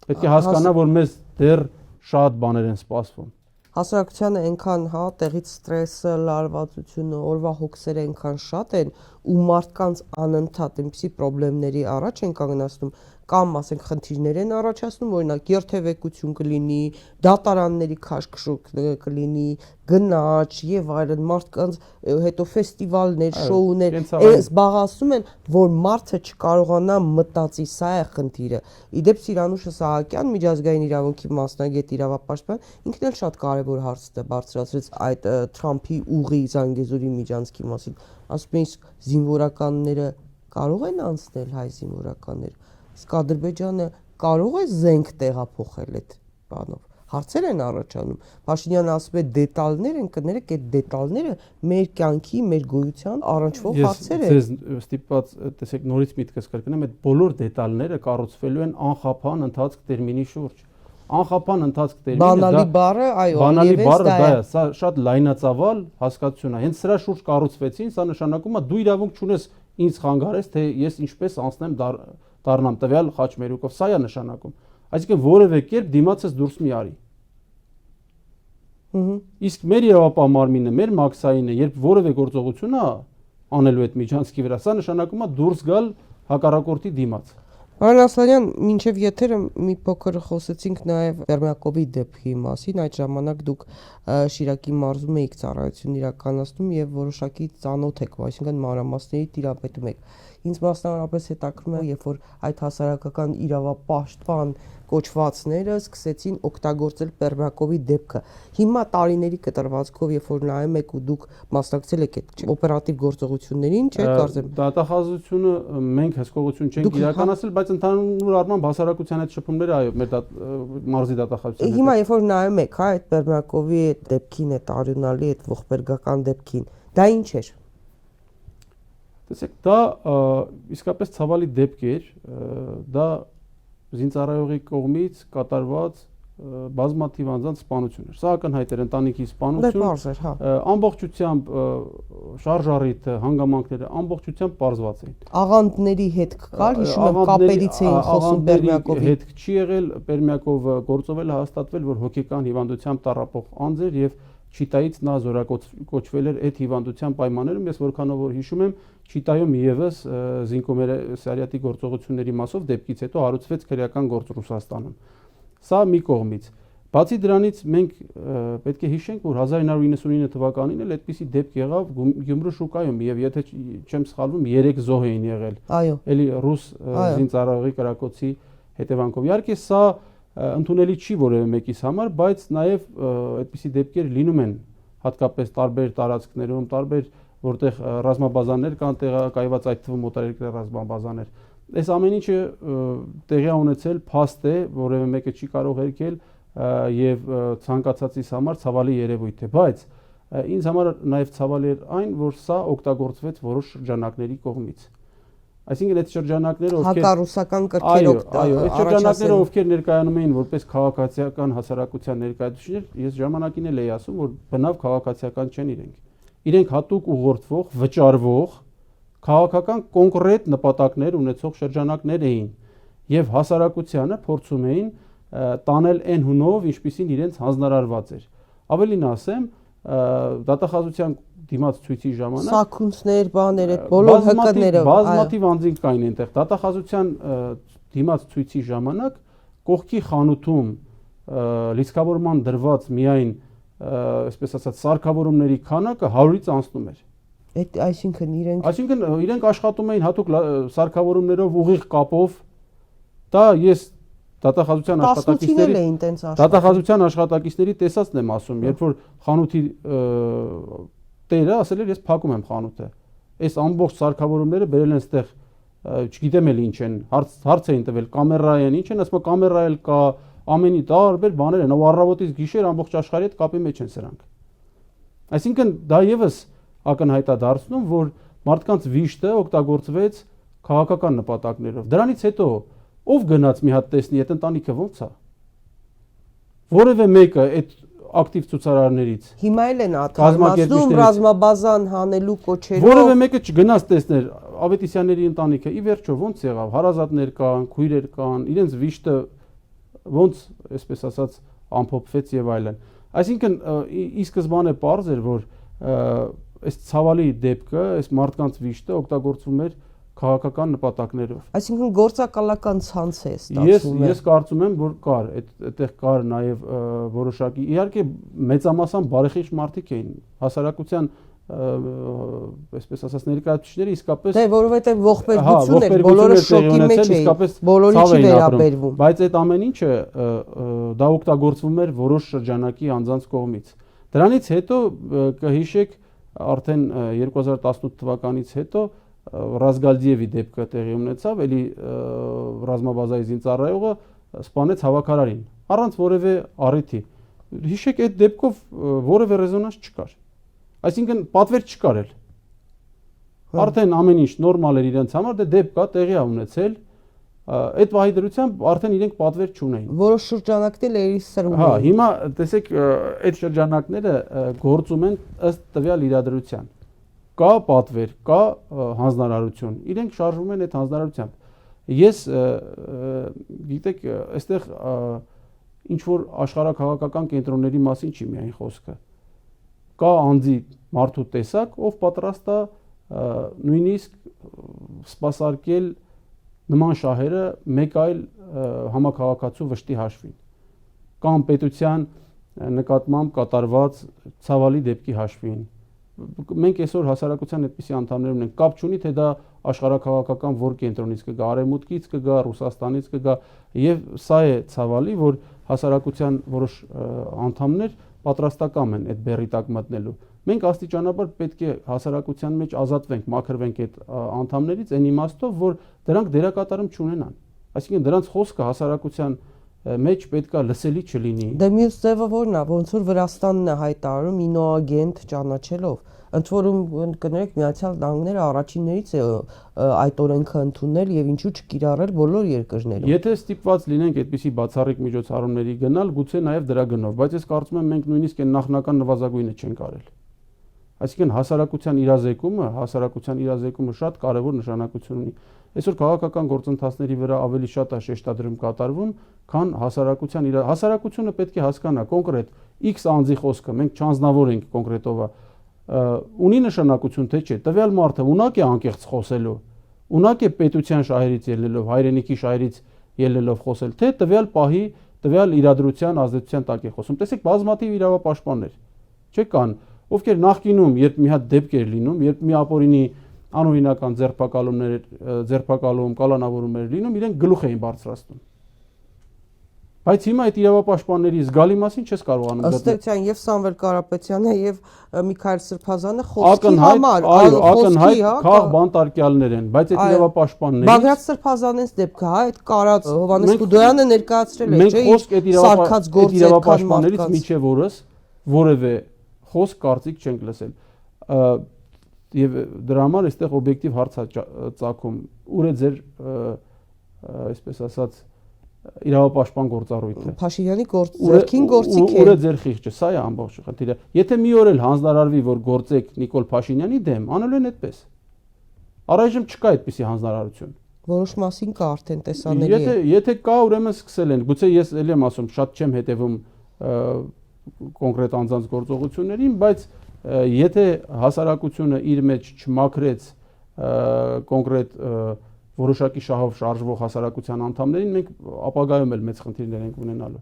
Պետք է հասկանա, որ մեզ դեռ շատ բաներ են սպասվում։ Հասարակությանը այնքան տեղից ստրեսը, լարվածությունը, օրվա հոգսերը այնքան շատ են ու մարդկանց անընդհատ այնպիսի խնդիրների առաջ են կանգնացնում կամ ասենք խնդիրներ են առաջացնում, օրինակ երթևեկություն կլինի, դատարանների քաշքշուկ կլինի, գնաճ եւ այլն, մարդկանց հետո ֆեստիվալներ, շոուներ, զբաղացնում են, որ մարդը չկարողանա մտածի, սա է խնդիրը։ Իդեպ Սիրանուշը Սահակյան, միջազգային իրավունքի մասնագետ իրավապաշտպան, ինքն էլ շատ կարևոր հարց բարձրացրեց այդ Թրամփի ուղի Զանգեզուրի միջանցքի մասին։ Ասում են, իսկ զինվորականները կարող են անցնել հայ զինվորականները։ Իսկ Ադրբեջանը կարող է զենք տեղափոխել այդ բանով։ Հարցեր են առաջանում։ Փաշինյանը ասում է դետալներ են, կներեք այդ դետալները մեր կյանքի, մեր գոյության առնչվող հարցեր են։ Ես ստիպված, տեսեք, նորից միտքս կրկնեմ, այդ բոլոր դետալները կառուցվելու են անխափան ընթացք տերմինի շուրջ։ Անխափան ընթացք տերմինը բանալի բառը, այո, բանալի բառը դա է, սա շատ լայնածավալ հասկացություն է։ Հենց սրա շուրջ կառուցվեցին, սա նշանակում է դու իրավունք չունես ինձ խանգարես, թե ես ինչպես անցնեմ դառնամ տվյալ խաչմերուկով, սա է նշանակում։ Այսինքն որևէ կերպ դիմացս դուրս մի արի։ Իսկ մեր իրավապահ մարմինը, մեր մաքսայինը, երբ որևէ գործողություն է անելու այդ միջանցքի վրա, սա նշանակում է դուրս գալ հակառակորդի դիմաց։ Պարոն Ասլանյան, մինչև եթերը մի փոքր խոսեցինք նաև Էրմակովի դեպքի մասին, այդ ժամանակ դուք Շիրակի մարզում եք ծառայություն իրականացնում եւ որոշակի ծանոթ եք, այսինքն մանրամասների տիրապետում եք։ Ինձ մասնավորապես հետաքրքրում է, երբ որ այդ հասարակական իրավապաշտպան կոչվածները սկսեցին օգտագործել Պերմյակովի դեպքը։ Հիմա տարիների կտրվածքով, երբ որ նայում եք ու դուք մասնակցել եք այդ օպերատիվ գործողություններին, չէ՞, կարծեմ։ Դատախազությունը մենք հսկողություն չենք իրականացրել, բայց ընդհանուր առմամբ հասարակության այդ շփումները այո, մեր մարզի դատախազության հետ։ Հիմա երբ որ նայում եք, հա, այդ Պերմյակովի այդ դեպքին, այդ արյունալի, այդ ողբերգական դեպքին, դա ինչ էր։ Տեսեք, դա իսկապես ցավալի դեպք էր, դա զինծառայողի կողմից կատարված բազմաթիվ անձանց սպանություն էր։ Սա ակնհայտ էր ընտանիքի սպանություն։ Դե պարզ էր, հա։ Ամբողջությամբ շարժառիթը, հանգամանքները ամբողջությամբ պարզված էին։ Աղանդների հետ կար, հիշում եմ, կապերից էին խոսում Պերմյակովի հետ չի եղել, Պերմյակովը գործովել հաստատվել, որ հոգեկան հիվանդությամբ տառապող անձ էր եւ Չիտայից նա զորակոչվել էր այդ հիվանդության պայմաններում, ես որքանով որ հիշում եմ, Չիտայում եւս Զինկոմերսարիատի գործողությունների մասով դեպքից հետո հարուցվեց քրեական գործ Ռուսաստանում։ Սա մի կողմից։ Բացի դրանից մենք պետք է հիշենք, որ 1999 թվականին էլ այդպիսի դեպք եղավ Գյումրու շուկայում եւ եթե չեմ սխալվում 3 զոհ էին եղել։ Այո։ Էլի ռուս զինծառայողի կրակոցի հետևանքով։ Իհարկե սա ընդունելի չի որևէ մեկիս համար, բայց նաեւ այդպիսի դեպքեր լինում են հատկապես տարբեր տարածքներում, տարբեր որտեղ ռազմաբազաներ կան տեղակայված, այդ թվում օտարերկրյա ռազմաբազաներ։ Այս ամեն ինչը տեղի ունեցել փաստ է, որևէ մեկը չի կարող հերքել եւ ցանկացածիս համար ցավալի երևույթ է, բայց ինձ համար նաեւ ցավալի էր այն, որ սա օգտագործվեց որոշ շրջանակների կողմից։ Այսինքն այդ շրջանակները ովքեր հակառուսական կրքերով այո, այդ շրջանակները ովքեր ներկայանում էին որպես քաղաքացիական հասարակության ներկայացուցիչներ, ես ժամանակին էլ էի ասում, որ բնավ քաղաքացիական չեն իրենք։ Իրենք հատուկ ուղղորդվող, վճարվող քաղաքական կոնկրետ նպատակներ ունեցող շրջանակներ էին եւ հասարակությանը փորձում էին տանել այն հունով, ինչպիսին իրենց հանձնարարված էր։ Ավելին ասեմ, դատախազության դիմաց ցույցի ժամանակ սակունցներ, բաներ, այդ բոլոր հկները բազմաթիվ անձինք կային այնտեղ։ Դատախազության դիմաց ցույցի ժամանակ կողքի խանութում լիցքավորման դրված միայն այսպես ասած սարքավորումների քանակը 100-ից անցնում էր։ Այդ այսինքն իրենք աշխատում էին հատուկ սարքավորումներով ուղիղ կապով։ Դա ես դատախազության աշխատակիցների տեսածն եմ ասում, երբ որ խանութի տերը ասել էր ես փակում եմ խանութը։ Այս ամբողջ սարքավորումները բերել են այդտեղ, չգիտեմ էլ ինչ են, հարց էին տվել, կամերա են, ինչ են, ասում կամերա էլ կա, ամենի տարբեր բաներ են, ու առավոտից գիշեր ամբողջ աշխարհի հետ կապի մեջ են սրանք։ Այսինքն դա եւս ակնհայտ է դարձնում, որ մարդկանց վիշտը օգտագործվեց քաղաքական նպատակներով։ Դրանից հետո ով գնաց մի հատ տեսնի այդ ընտանիքը ո՞նց է։ Որևէ մեկը այդ ակտիվ ցուցարարներից հիմա էլ են աթարմացնում ռազմաբազան հանելու կոչերով։ Որևէ մեկը չգնաց տեսներ Ավետիսյանների ընտանիքը, ի վերջո ո՞նց եղավ, հարազատներ կան, քույրեր կան, իրենց վիշտը ոնց, այսպես ասած, ամփոփվեց եւ այլն։ Այսինքն ի սկզբանե պարզ էր, որ այս ցավալի դեպքը, այս մարդկանց վիշտը օգտագործվում էր քաղաքական նպատակներով։ Այսինքն գործակալական ցանց է ստացվում։ Ես կարծում եմ, որ կար, այդտեղ կար նաև որոշակի, իհարկե մեծամասամբ բարեխիղճ մարդիկ էին, հասարակության այսպես ասած ներկայացուցիչները իսկապես դե որովհետև ողբերգություն էր, բոլորը շոկի մեջ էին, բոլորի չի վերաբերվում։ Բայց այդ ամեն ինչը դա օգտագործվում էր որոշ շրջանակի անձանց կողմից։ Դրանից հետո կհիշեք արդեն 2018 թվականից հետո Ռազգալդիևի դեպքը տեղի ունեցավ, էլի ռազմաբազայի զինծառայողը սպանեց հավաքարարին առանց որևէ առիթի։ Հիշեք այդ դեպքով որևէ ռեզոնանս չկար։ Այսինքն պատվեր չկար էլ։ Արդեն ամեն ինչ նորմալ էր իրենց համար, դե դեպք կա, տեղի է ունեցել։ Այդ վահի դրությամբ արդեն իրենք պատվեր չունեին։ Որոշ շրջանակներ էլի սրում էին։ Հա, հիմա տեսեք այդ շրջանակները գործում են ըստ տվյալ իրադրության։ Կա պատվեր, կա հանձնարարություն, իրենք շարժվում են այդ հանձնարարությամբ։ Ես գիտեք, այստեղ ինչ որ աշխարհակաղակական կենտրոնների մասին չի միայն խոսքը։ Կա անձի մարդու տեսակ, ով պատրաստ է նույնիսկ սպասարկել նման շահերը մեկ այլ համակարգացու վշտի հաշվին։ Կամ պետության նկատմամբ կատարված ցավալի դեպքի հաշվին։ Մենք այսօր հասարակության այդպիսի անդամներ ունենք, կապ չունի թե դա աշխարհաքաղաքական որ կենտրոնից կգա, արևմուտքից կգա, Ռուսաստանից կգա, եւ սա է ցավալի, որ հասարակության որոշ անդամներ պատրաստական են այդ բեռի տակ մտնելու։ Մենք աստիճանաբար պետք է հասարակության մեջ ազատվենք, մաքրվենք այդ անդամներից այն իմաստով, որ դրանք դերակատարում չունենան։ Այսինքն դրանց խոսքը հասարակության մեջ պետքա լսելի չլինի։ Դե մյուս ձևը որն է, ոնց որ Վրաստանն է հայտարարում ինոագենտ ճանաչելով, ընդ որում կներեք Միացյալ Նահանգները առաջիններից է այդ օրենքը ընդունել եւ ինչու չկիրառել բոլոր երկրներում։ Եթե ստիպված լինենք այդպիսի բացառիկ միջոցառումների գնալ, գուցե նաեւ դրա գնով, բայց ես կարծում եմ մենք նույնիսկ այն նախնական նվազագույնը չենք արել։ Այսինքն հասարակության իրազեկումը շատ կարևոր նշանակություն ունի։ Այսօր քաղաքական գործընթացների վրա ավելի շատ է շեշտադրում կատարվում, քան հասարակությունը պետք է հասկանա կոնկրետ X անձի խոսքը, մենք չանձնավորենք կոնկրետովը, ունի նշանակություն թե չէ, տվյալ մարդը ունակ է անկեղծ խոսելու, ունակ է պետության շահերից ելնելով, հայրենիքի շահերից ելնելով խոսել, թե տվյալ պահի, տվյալ իրադրության ազդեցության տակ է խոսում։ Տեսեք, բազմաթիվ իրավապաշտպաններ չկան, ովքեր նախկինում, երբ մի հատ դեպք էր լինում, երբ մի ապօրինի անօրինական ձերբակալում, կալանավորում էր լինում, իրենք գլուխ էին բարձրացնում։ Բայց հիմա այդ իրավապաշտպանների զգալի մասին չես կարողանում գտնել։ Ըստ էության եւ Սամվել Կարապետյանը եւ Միքայել Սրբազանը խոսքի համար, ակնհայտ քաղ բանտարկյալներ են, բայց այդ իրավապաշտպաններից Բագրատ Սրբազանից դեպքը, հա, այդ կարած Հովհաննես Խուդոյանը ներկայացրել է, չէ՞, սարքած գործ իրավապաշտպաններից միջև օրս որևէ խոսք կարծիք չենք լսել։ Եվ դրա համար այստեղ օբյեկտիվ հարց է ծագում, ուր է ձեր, այսպես ասած, իրավապաշտպան գործառույթը։ Փաշինյանի ձեռքին գործիք է։ Ուր է ձեր խիղճը, սա է ամբողջ խնդիրը։ Եթե մի օր էլ հանձնարարվի, որ գործեք Նիկոլ Փաշինյանի դեմ, անելու են այդպես։ Առայժմ չկա այդպիսի հանձնարարություն։ Որոշ մասին կա արդեն տեսանելի է։ Եթե կա, ուրեմն սկսել են, գուցե ես ելի եմ ասում, շատ չեմ հետևում կոնկրետ անձանց գործողություններին, բայց եթե հասարակությունը իր մեջ չմաքրեց կոնկրետ որոշակի շահով շարժվող հասարակության անդամներին, մենք ապագայում էլ մեծ խնդիրներ ենք ունենալու։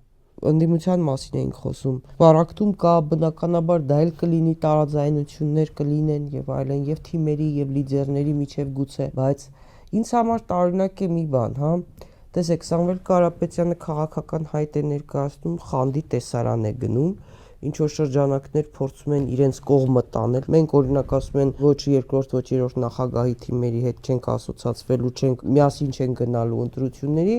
Ընդդիմության մասին էինք խոսում։ Պարակտում կա բնականաբար դա էլ կլինի տարաձայնություններ կլինեն եւ այլն, եւ թիմերի եւ լիդերների միջև գուցե, բայց ինձ համար տարօրինակ է մի բան, հա։ Տեսեք, Սամվել Կարապետյանը քաղաքական հայտ է ներկայացնում, խանդի տեսարան է գնում, ինչ որ շրջանակներ փորձում են իրենց կողմը տանել։ Մենք օրինակ ասում են ոչ երկրորդ, ոչ երրորդ նախագահի թիմերի հետ չենք ասոցացվելու, չենք միասին չենք գնալու ընտրությունների։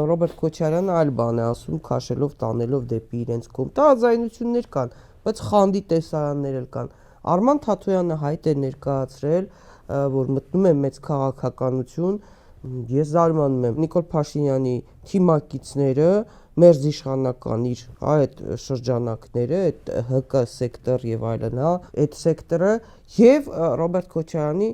Ռոբերտ Քոչարյանը այլ բան է ասում, քաշելով, տանելով դեպի իրենց կողմ։ Տարաձայնություններ կան, բայց խանդի տեսարաններ էլ կան։ Արման Թաթոյանը հայտ է ներկայացրել, որ մտնում է մեծ քաղաքականություն։ Ես զարմանում եմ Նիկոլ Փաշինյանի թիմակիցները մերձիշխանական իր այդ շրջանակները, այդ ՀԿ սեկտոր եւ այլն, հա, այդ սեկտորը եւ Ռոբերտ Քոչարյանի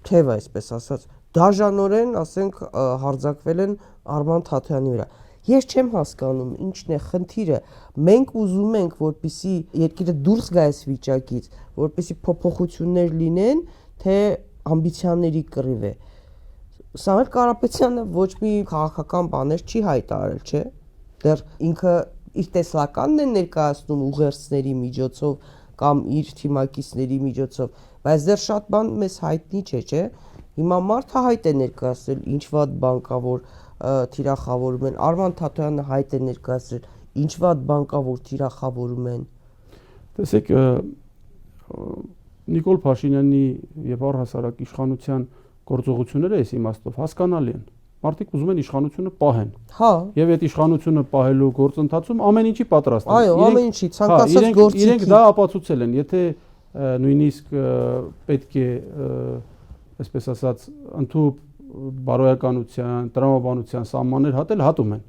թևը, այսպես ասած, դաժանորեն, ասենք, հարձակվել են Արման Թաթոյանի վրա։ Ես չեմ հասկանում, ինչն է խնդիրը։ Մենք ուզում ենք, որպեսզի երկիրը դուրս գա այս վիճակից, որպեսզի փոփոխություններ լինեն, թե ամբիցիաների կռիվ է։ Սամվել Կարապետյանը ոչ մի քաղաքական բաներ չի հայտարարել, չէ՞։ Դեռ ինքը իր տեսլականն է ներկայացնում ուղերձների միջոցով կամ իր թիմակիցների միջոցով, բայց դեռ շատ բան մեզ հայտնի չէ, չէ՞։ Հիմա մարդը հայտ է ներկայացրել, ինչ վատ բան կա, որ թիրախավորում են։ Արման Թաթոյանը հայտ է ներկայացրել, ինչ վատ բան կա, որ թիրախավորում են։ Տեսեք, Նիկոլ Փաշինյանի եւ առհասարակ իշխանության գործողությունները այս իմաստով հասկանալի են։ Մարդիկ ուզում են իշխանությունը պահեն։ Հա։ Եվ այդ իշխանությունը պահելու գործընթացում ամեն ինչի պատրաստ են։ Այո, ամեն ինչի, ցանկացած գործիքի։ Իրենք դա ապացուցել են, եթե նույնիսկ պետք է, այսպես ասած, ընդհանուր բարոյականության, տրամաբանության սահմաններ հատել, հատում են։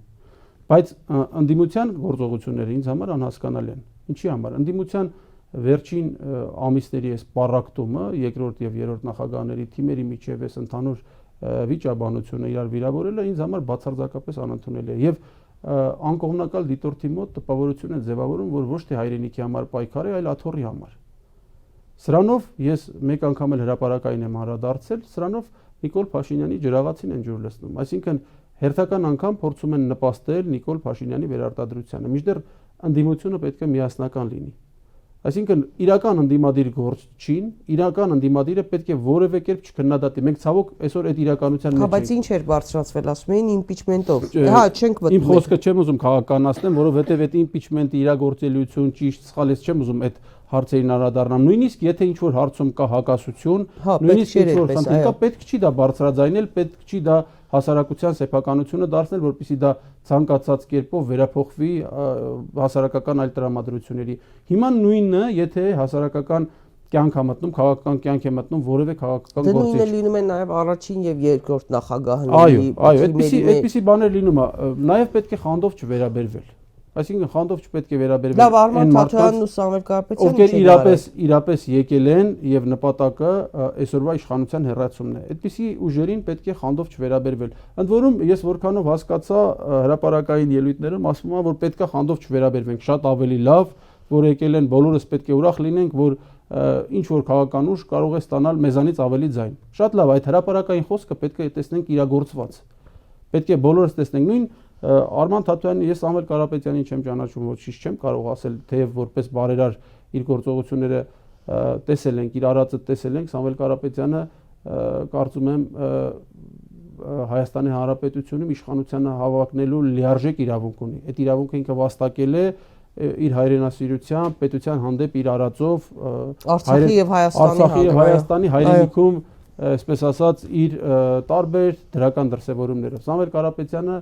Բայց ընդդիմության գործողությունները ինձ համար անհասկանալի են։ Ինչի համար։ Ընդդիմության վերջին ամիսների այս պարակտումը երկրորդ եւ երրորդ նախագահների թիմերի միջև այս ընդհանուր վիճաբանությունը իրար վիրավորելը ինձ համար բացարձակապես անընդունել է եւ անկողմնակալ դիտորդի մոտ տպավորություն է ձևավորում, որ ոչ թե հայրենիքի համար պայքար է, այլ աթոռի համար։ Սրանով ես մեկ անգամ էլ հրապարակային եմ անդրադարձել, սրանով Նիկոլ Փաշինյանի ջրաղացին են ջուր լցնում, այսինքն հերթական անգամ փորձում են նպաստել Նիկոլ Փաշինյանի վերարտադրությանը, մինչդեռ ընդդիմությունը պետք է միասնական լինի։ Այսինքն իրական ընդդիմադիր գործչին, իրական ընդդիմադիրը պետք է որևէ կերպ չքննադատի։ Մենք ցավոք այսօր այդ իրականության մեջ ենք։ Բայց ինչ էր բարձրացվել, ասում էին իմպիչմենտով։ Հա, չենք մտնում։ Իմ խոսքը չեմ ուզում քաղաքականացնեմ, որովհետև այդ իմպիչմենտի իրագործելիություն ճիշտ սխալ ես չեմ ուզում այդ հարցերին անդրադառնամ։ Նույնիսկ եթե ինչ-որ հարցում կա հակասություն, նույնիսկ ինչ-որ խնդիր կա, պետք չի դա բարձրաձայնել, պետք չի դա հասարակության սեփականությունը դարձնել, որպեսզի դա ցանկացած կերպով վերափոխվի հասարակական այլ տրամադրությունների։ Հիմա նույնը, եթե հասարակական կյանք է մտնում, քաղաքական կյանք է մտնում որևէ քաղաքական գործիչ։ Նույնը լինում է նաև առաջին եւ երկրորդ նախագահների։ Այո, այդպիսի բաներ լինում է, նաև պետք է խանդով չվերաբերվել։ Այսինքն խանդով չպետք է վերաբերվել։ Լավ, Արման Թաթոյանն ու Սամվել Կարապետյանը ովքեր իրապես եկել են եւ նպատակը այսօրվա իշխանության հերացումն է։ Այդպիսի ուժերին պետք է խանդով չվերաբերվել։ Ընդ որում ես որքանով հասկացա հրապարակային ելույթներում ասվում է, որ պետք է խանդով չվերաբերվենք, շատ ավելի լավ, որ եկել են, բոլորս պետք է ուրախ լինենք, որ ինչ որ քաղաքական ուժ կարող է ստանալ մեզանից ավելի ձայն։ Շատ լավ, այդ հրապարակային խոսքը պետք է տեսնենք իրագործված։ Պետք է բոլորս տեսնենք նույն Արման Թաթոյանի, ես Սամվել Կարապետյանին չեմ ճանաչում, ոչինչ չեմ կարող ասել, թեև որպես բարերար իր գործողությունները տեսել ենք, իր արածը տեսել ենք, Սամվել Կարապետյանը կարծում եմ Հայաստանի Հանրապետությունում իշխանությանը հավակնելու լիարժեք իրավունք ունի։ Այդ իրավունքը ինքը վաստակել է իր հայրենասիրությամբ, պետության հանդեպ իր արածով Արցախի եւ Հայաստանի հայրենիքում, այսպես ասած, իր տարբեր դրական դրսևորումներով։ Սամվել Կարապետյանը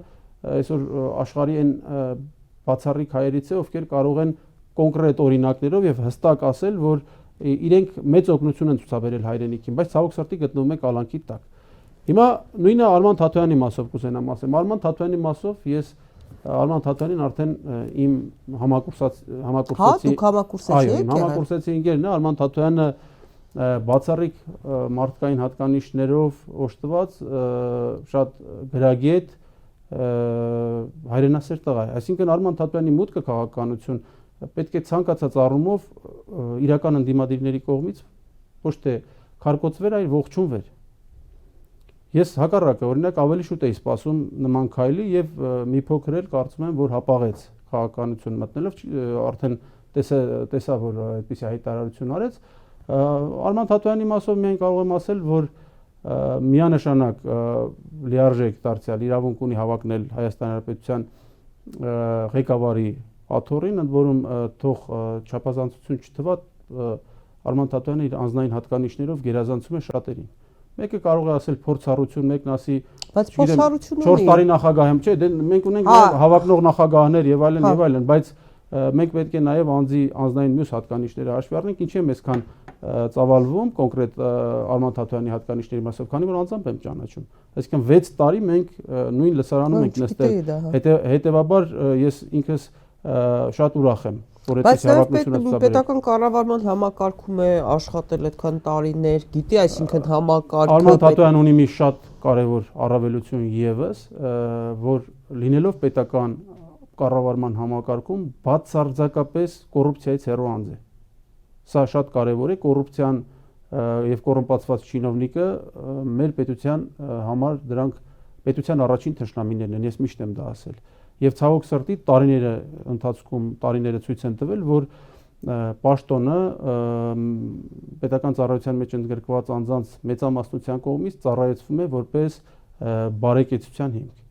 այսօր աշխարհի այն բացառիկ հայերից է, ովքեր կարող են կոնկրետ օրինակներով եւ հստակ ասել, որ իրենք մեծ օգնություն են ցուցաբերել հայրենիքին, բայց ցավոք սրտի գտնվում է կալանքի տակ։ Հիմա նույնը Արման Թաթոյանի մասով կուզենամ ասեմ։ Արման Թաթոյանի մասով ես Արման Թաթոյանին արդեն իմ համակուրսեցի։ Հա, դուք համակուրսեցի եք։ Այո, համակուրսեցի ընկերն է, Արման Թաթոյանը բացառիկ մարդկային հատկանիշներով օժտված, շատ գրագետ հայրենասեր տղա է։ Այսինքն Արման Թաթոյանի մուտքը քաղաքականություն պետք է ցանկացած առումով իրական ընդդիմադիրների կողմից ոչ թե քարկոծվեր, այլ ողջունվեր։ Ես հակառակը, օրինակ, ավելի շուտ էի սպասում նման քայլի եւ մի փոքր էլ կարծում եմ, որ հապաղեց քաղաքականություն մտնելով, արդեն տեսա, որ այդպիսի հայտարարություն արեց։ Արման Թաթոյանի մասով միայն կարող եմ ասել, որ միանշանակ լիարժեք դարձյալ իրավունք ունի հավակնել Հայաստանի Հանրապետության ղեկավարի աթոռին, ընդ որում թող չափազանցություն չթվա, Արման Թաթոյանը իր անձնային հատկանիշներով գերազանցում է շատերին։ Մեկը կարող է ասել փորձառություն, մեկն ասի, բայց փորձառություն ունի 4 տարի նախագահ եմ, չէ, դե մենք ունենք հավակնող նախագահներ եւ այլն, բայց մենք պետք է նաեւ անձնային մյուս հատկանիշները հաշվի առնենք, ինչի եմ այսքան ծավալվում կոնկրետ Արման Թաթոյանի հատկանիշների մասով, քանի որ անձամբ եմ ճանաչում։ Այսինքն 6 տարի մենք նույն լսարանում ենք նստել։ Հետևաբար ես ինքս շատ ուրախ եմ, որ այդպես հավակնությունը ցուցաբերել։ Պետական կառավարման համակարգում է աշխատել այդքան տարիներ, գիտի, այսինքն համակարգը։ Արման Թաթոյանը ունի մի շատ կարևոր առավելություն եւս, որ լինելով պետական կառավարման համակարգում բացարձակապես կոռուպցիայից հեռու անձ է։ Սա շատ կարևոր է, կոռուպցիան եւ կոռումպացված չինովնիկը մեր պետության համար դրանք պետության առաջին թշնամիներն են, ես միշտ եմ դա ասել։ Եվ ցավոք սրտի տարիները ցույց են տվել, որ պաշտոնը պետական ծառայության մեջ ընդգրկված անձանց մեծամասնության կողմից ծառայեցվում է որպես բարեկեցության հիմք։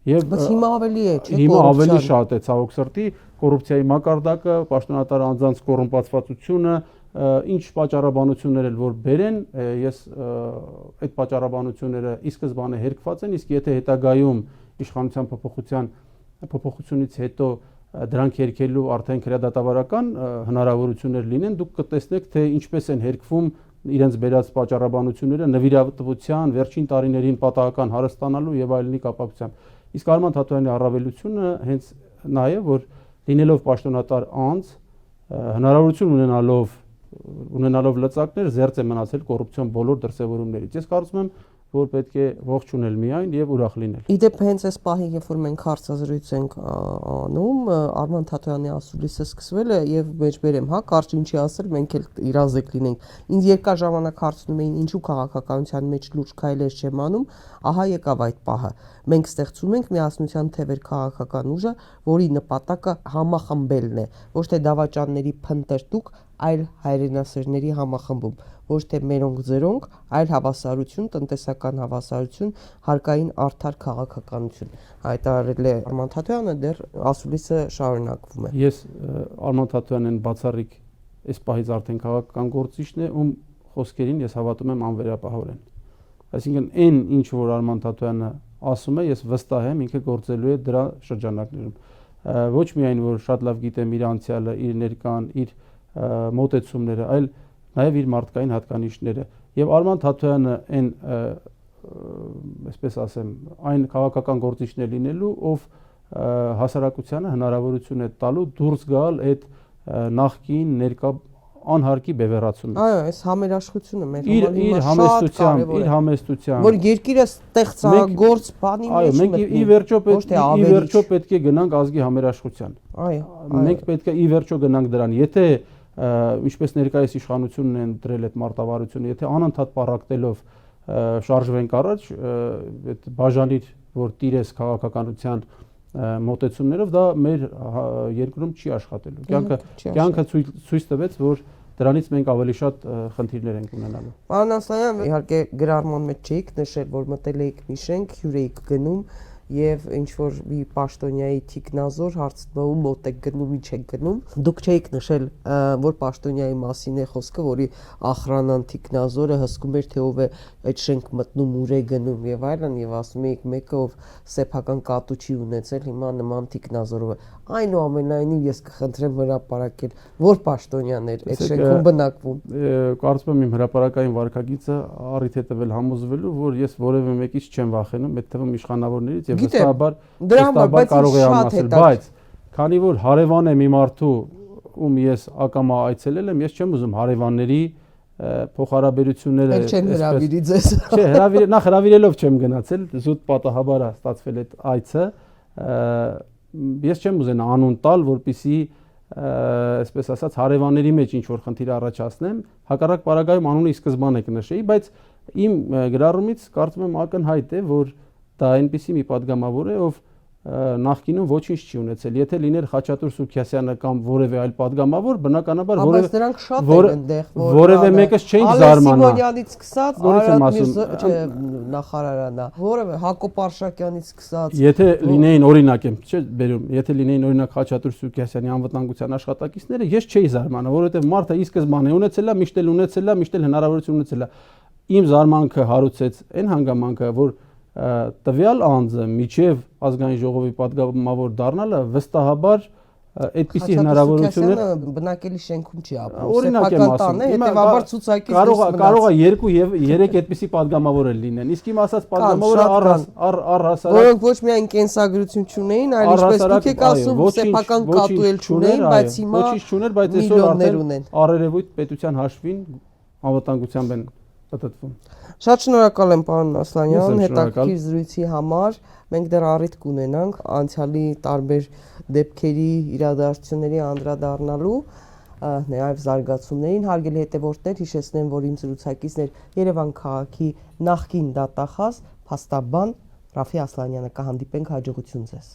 Բայց հիմա ավելի է, չէ՞, հիմա ավելի շատ է ցավոք սրտի կոռուպցիայի մակարդակը, պաշտոնատար անձանց կոռումպացվածությունը, ինչ պատճառաբանություններ էլ որ բերեն, ես այդ պատճառաբանությունները ի սկզբանե հերկված են, իսկ եթե հետագայում իշխանության փոփոխությունից հետո դրանք հերքելու արդեն քրեադատավարական հնարավորություններ լինեն, դուք կտեսնեք, թե ինչպես են հերկվում իրենց բերած պատճառաբանությունները նվիրատվության, վերջին տարիներին պատահական հարստանալու եւ այլնի կապակցությամբ։ Իսկ Արման Թաթոյանի առավելությունը հենց նա է, որ լինելով պաշտոնատար անձ, հնարավորություն ունենալով լծակներ, զերծ է մնացել կոռուպցիոն բոլոր դրսևորումներից։ Ես կարծում եմ, որ պետք է ողջունել միայն եւ ուրախ լինել։ Իդեպ հենց այս պահին, երբ որ մենք հարցազրույց ենք անում, Արման Թաթոյանի ասուլիսը սկսվել է եւ մեջբերեմ, հա, կարճ ինչի ասել, մենք էլ իրազեկ լինենք։ Ինձ երկար ժամանակ հարցնում էին, ինչու քաղաքականության մեջ լուրջ քայլեր չեմ անում, ահա եկավ այդ պահը։ Մենք ստեղծում ենք միասնության թևեր քաղաքական ուժը, որի նպատակը համախմբելն է, ոչ թե դավաճանների փնտրտուք, այլ հայրենասերների համախմբում, ոչ թե մերոնք ձերոնք, այլ հավասարություն, տնտեսական հավասարություն, հարկային արդար քաղաքականություն։ Հայտարարել է Արման Թաթոյանը, դեռ ասուլիսը շարունակվում է։ Ես Արման Թաթոյանն բացառիկ այս պահից արդեն քաղաքական գործիչն է, ում խոսքերին ես հավատում եմ անվերապահորեն։ Այսինքն այն ինչ որ Արման Թաթոյանը ասում է, ես վստահ եմ ինքը գործելու է դրա շրջանակներում։ Ոչ միայն որ շատ լավ գիտեմ իր անցյալը, իր ներկան, իր մոտեցումները, այլ նաև իր մարդկային հատկանիշները եւ Արման Թաթոյանը այն այսպես ասեմ այն քաղաքական գործիչն է լինելու ով հասարակությանը հնարավորություն է տալու դուրս գալ այդ նախկին ներկա անհարկի բևեռացումից։ Այո, այս համերաշխությունը մեր իր համեստությամբ, որ երկիրը ստեղծագործ բանի մեջ մտնում։ Այո, մենք ի վերջո պետք է գնանք ազգի համերաշխության։ Այո, մենք պետք է ի վերջո գնանք դրան։ Եթե ինչպես ներկայիս իշխանությունն են դրել այդ մարտավարությունը, եթե անընդհատ պառակտելով շարժվենք առաջ, այդ բաժանիր, որ տիրես քաղաքականության մոտեցումներով, դա մեր երկրում չի աշխատելու։ Կյանքը ցույց տվեց, որ դրանից մենք ավելի շատ խնդիրներ ենք ունենալու։ Պարոն Ասլանյան, իհարկե գրառման մեջ չէիք նշել, որ մտել էիք մի շենք, հյուր էիք գնում եւ ինչ որ մի պաշտոնյայի թիկնազոր հարցնողու մոտ եք գնում, ինչ եք գնում։ Դուք չէիք նշել, որ պաշտոնյայի մասին է խոսքը, որի ախրանան թիկնազորը հսկում էր, թե ով է այդ շենք մտնում, ուր է գնում եւ այլն, եւ ասում էիք մեկը ով սեփական կատու չի ունեցել, հիմա նման թիկնազորով է։ Այնուամենայնիվ ես կխնդրեմ հրապարակել, որ պաշտոնյան էր այդ շենքում բնակվում։ Կարծում եմ իմ հրապարակային վարքագիծը առիթ է տվել համոզվելու, որ ես որևէ մեկից չեմ վախենում, այդ թվում իշխանավորներից եւ վստահաբար կարող եմ ասել, բայց քանի որ հարևան եմ իմ մարդու, ում ես ակամա այցելել եմ, ես չեմ ուզում հարևանների փոխհարաբերությունները չեն հրավիրի ձեզ։ Չէ, նախ հրավիրելով չեմ գնացել, զուտ պատահաբար է ստացվել այդ այցը։ Ես չեմ ուզենա անուն տալ, որպեսզի այսպես ասած հարևանների մեջ ինչ որ խնդիր առաջացնեմ, հակառակ պարագայում անունը ի սկզբանե կնշեի, բայց իմ գրառումից կարծում եմ ակնհայտ է, որ դա այնպիսի մի падգամավոր է, ով նախկինում ոչինչ չի ունեցել։ Եթե լիներ Խաչատուր Սուքիասյանը կամ որևէ այլ падգամավոր, բնականաբար որևէ մեկս չէին զարմանա։ Սիմոնյանից սկսած Արարատ նախարարանա, որևէ Հակոբ Արշակյանից սկսած։ Եթե լինեին օրինակ եմ, չէ, բերում, եթե լինեին օրինակ Խաչատուր Սուքիասյանի անվտանգության աշխատակիցները, ես չէի զարմանա, որովհետև մարդը ի սկզբանե ունեցել է, միշտ էլ հնարավորություն ունեցել է։ Իմ զարմանքը հարուցեց այն հանգամանքը, որ տվյալ անձը միջև ազգային ժողովի падգամավոր դառնալը վստահաբար այդպիսի հնարավորություններ բնակելի շենքում չի ապրում, սեփական տան է, հետեւաբար ցուցակից կարող է 2 եւ 3 այդպիսի падգամավոր լինեն, իսկ իմ ասած падգամավորը առհասարակ որոնք ոչ միայն կենսագրություն չունեին, այլ ինչպես դուք եք ասում, սեփական կատու էլ չունեին, բայց հիմա ոչինչ չուներ, բայց այսօր արդեն առերևույթ պետության հաշվին անվտանգությամբ են պատտվում։ Շատ շնորհակալ եմ պարոն Ասլանյան, հետաքրքիր զրույցի համար։ Մենք դեռ առիթ կունենանք անցյալի տարբեր դեպքերի իրադարձությունների անդրադառնալու, նաև զարգացումներին։ Հարգելի հետևորդներ, հիշեցնեմ, որ իմ զրուցակիցն էր Երևան քաղաքի նախկին դատախազ, փաստաբան Ռաֆի Ասլանյանը։ Կհանդիպենք, հաջողություն ձեզ։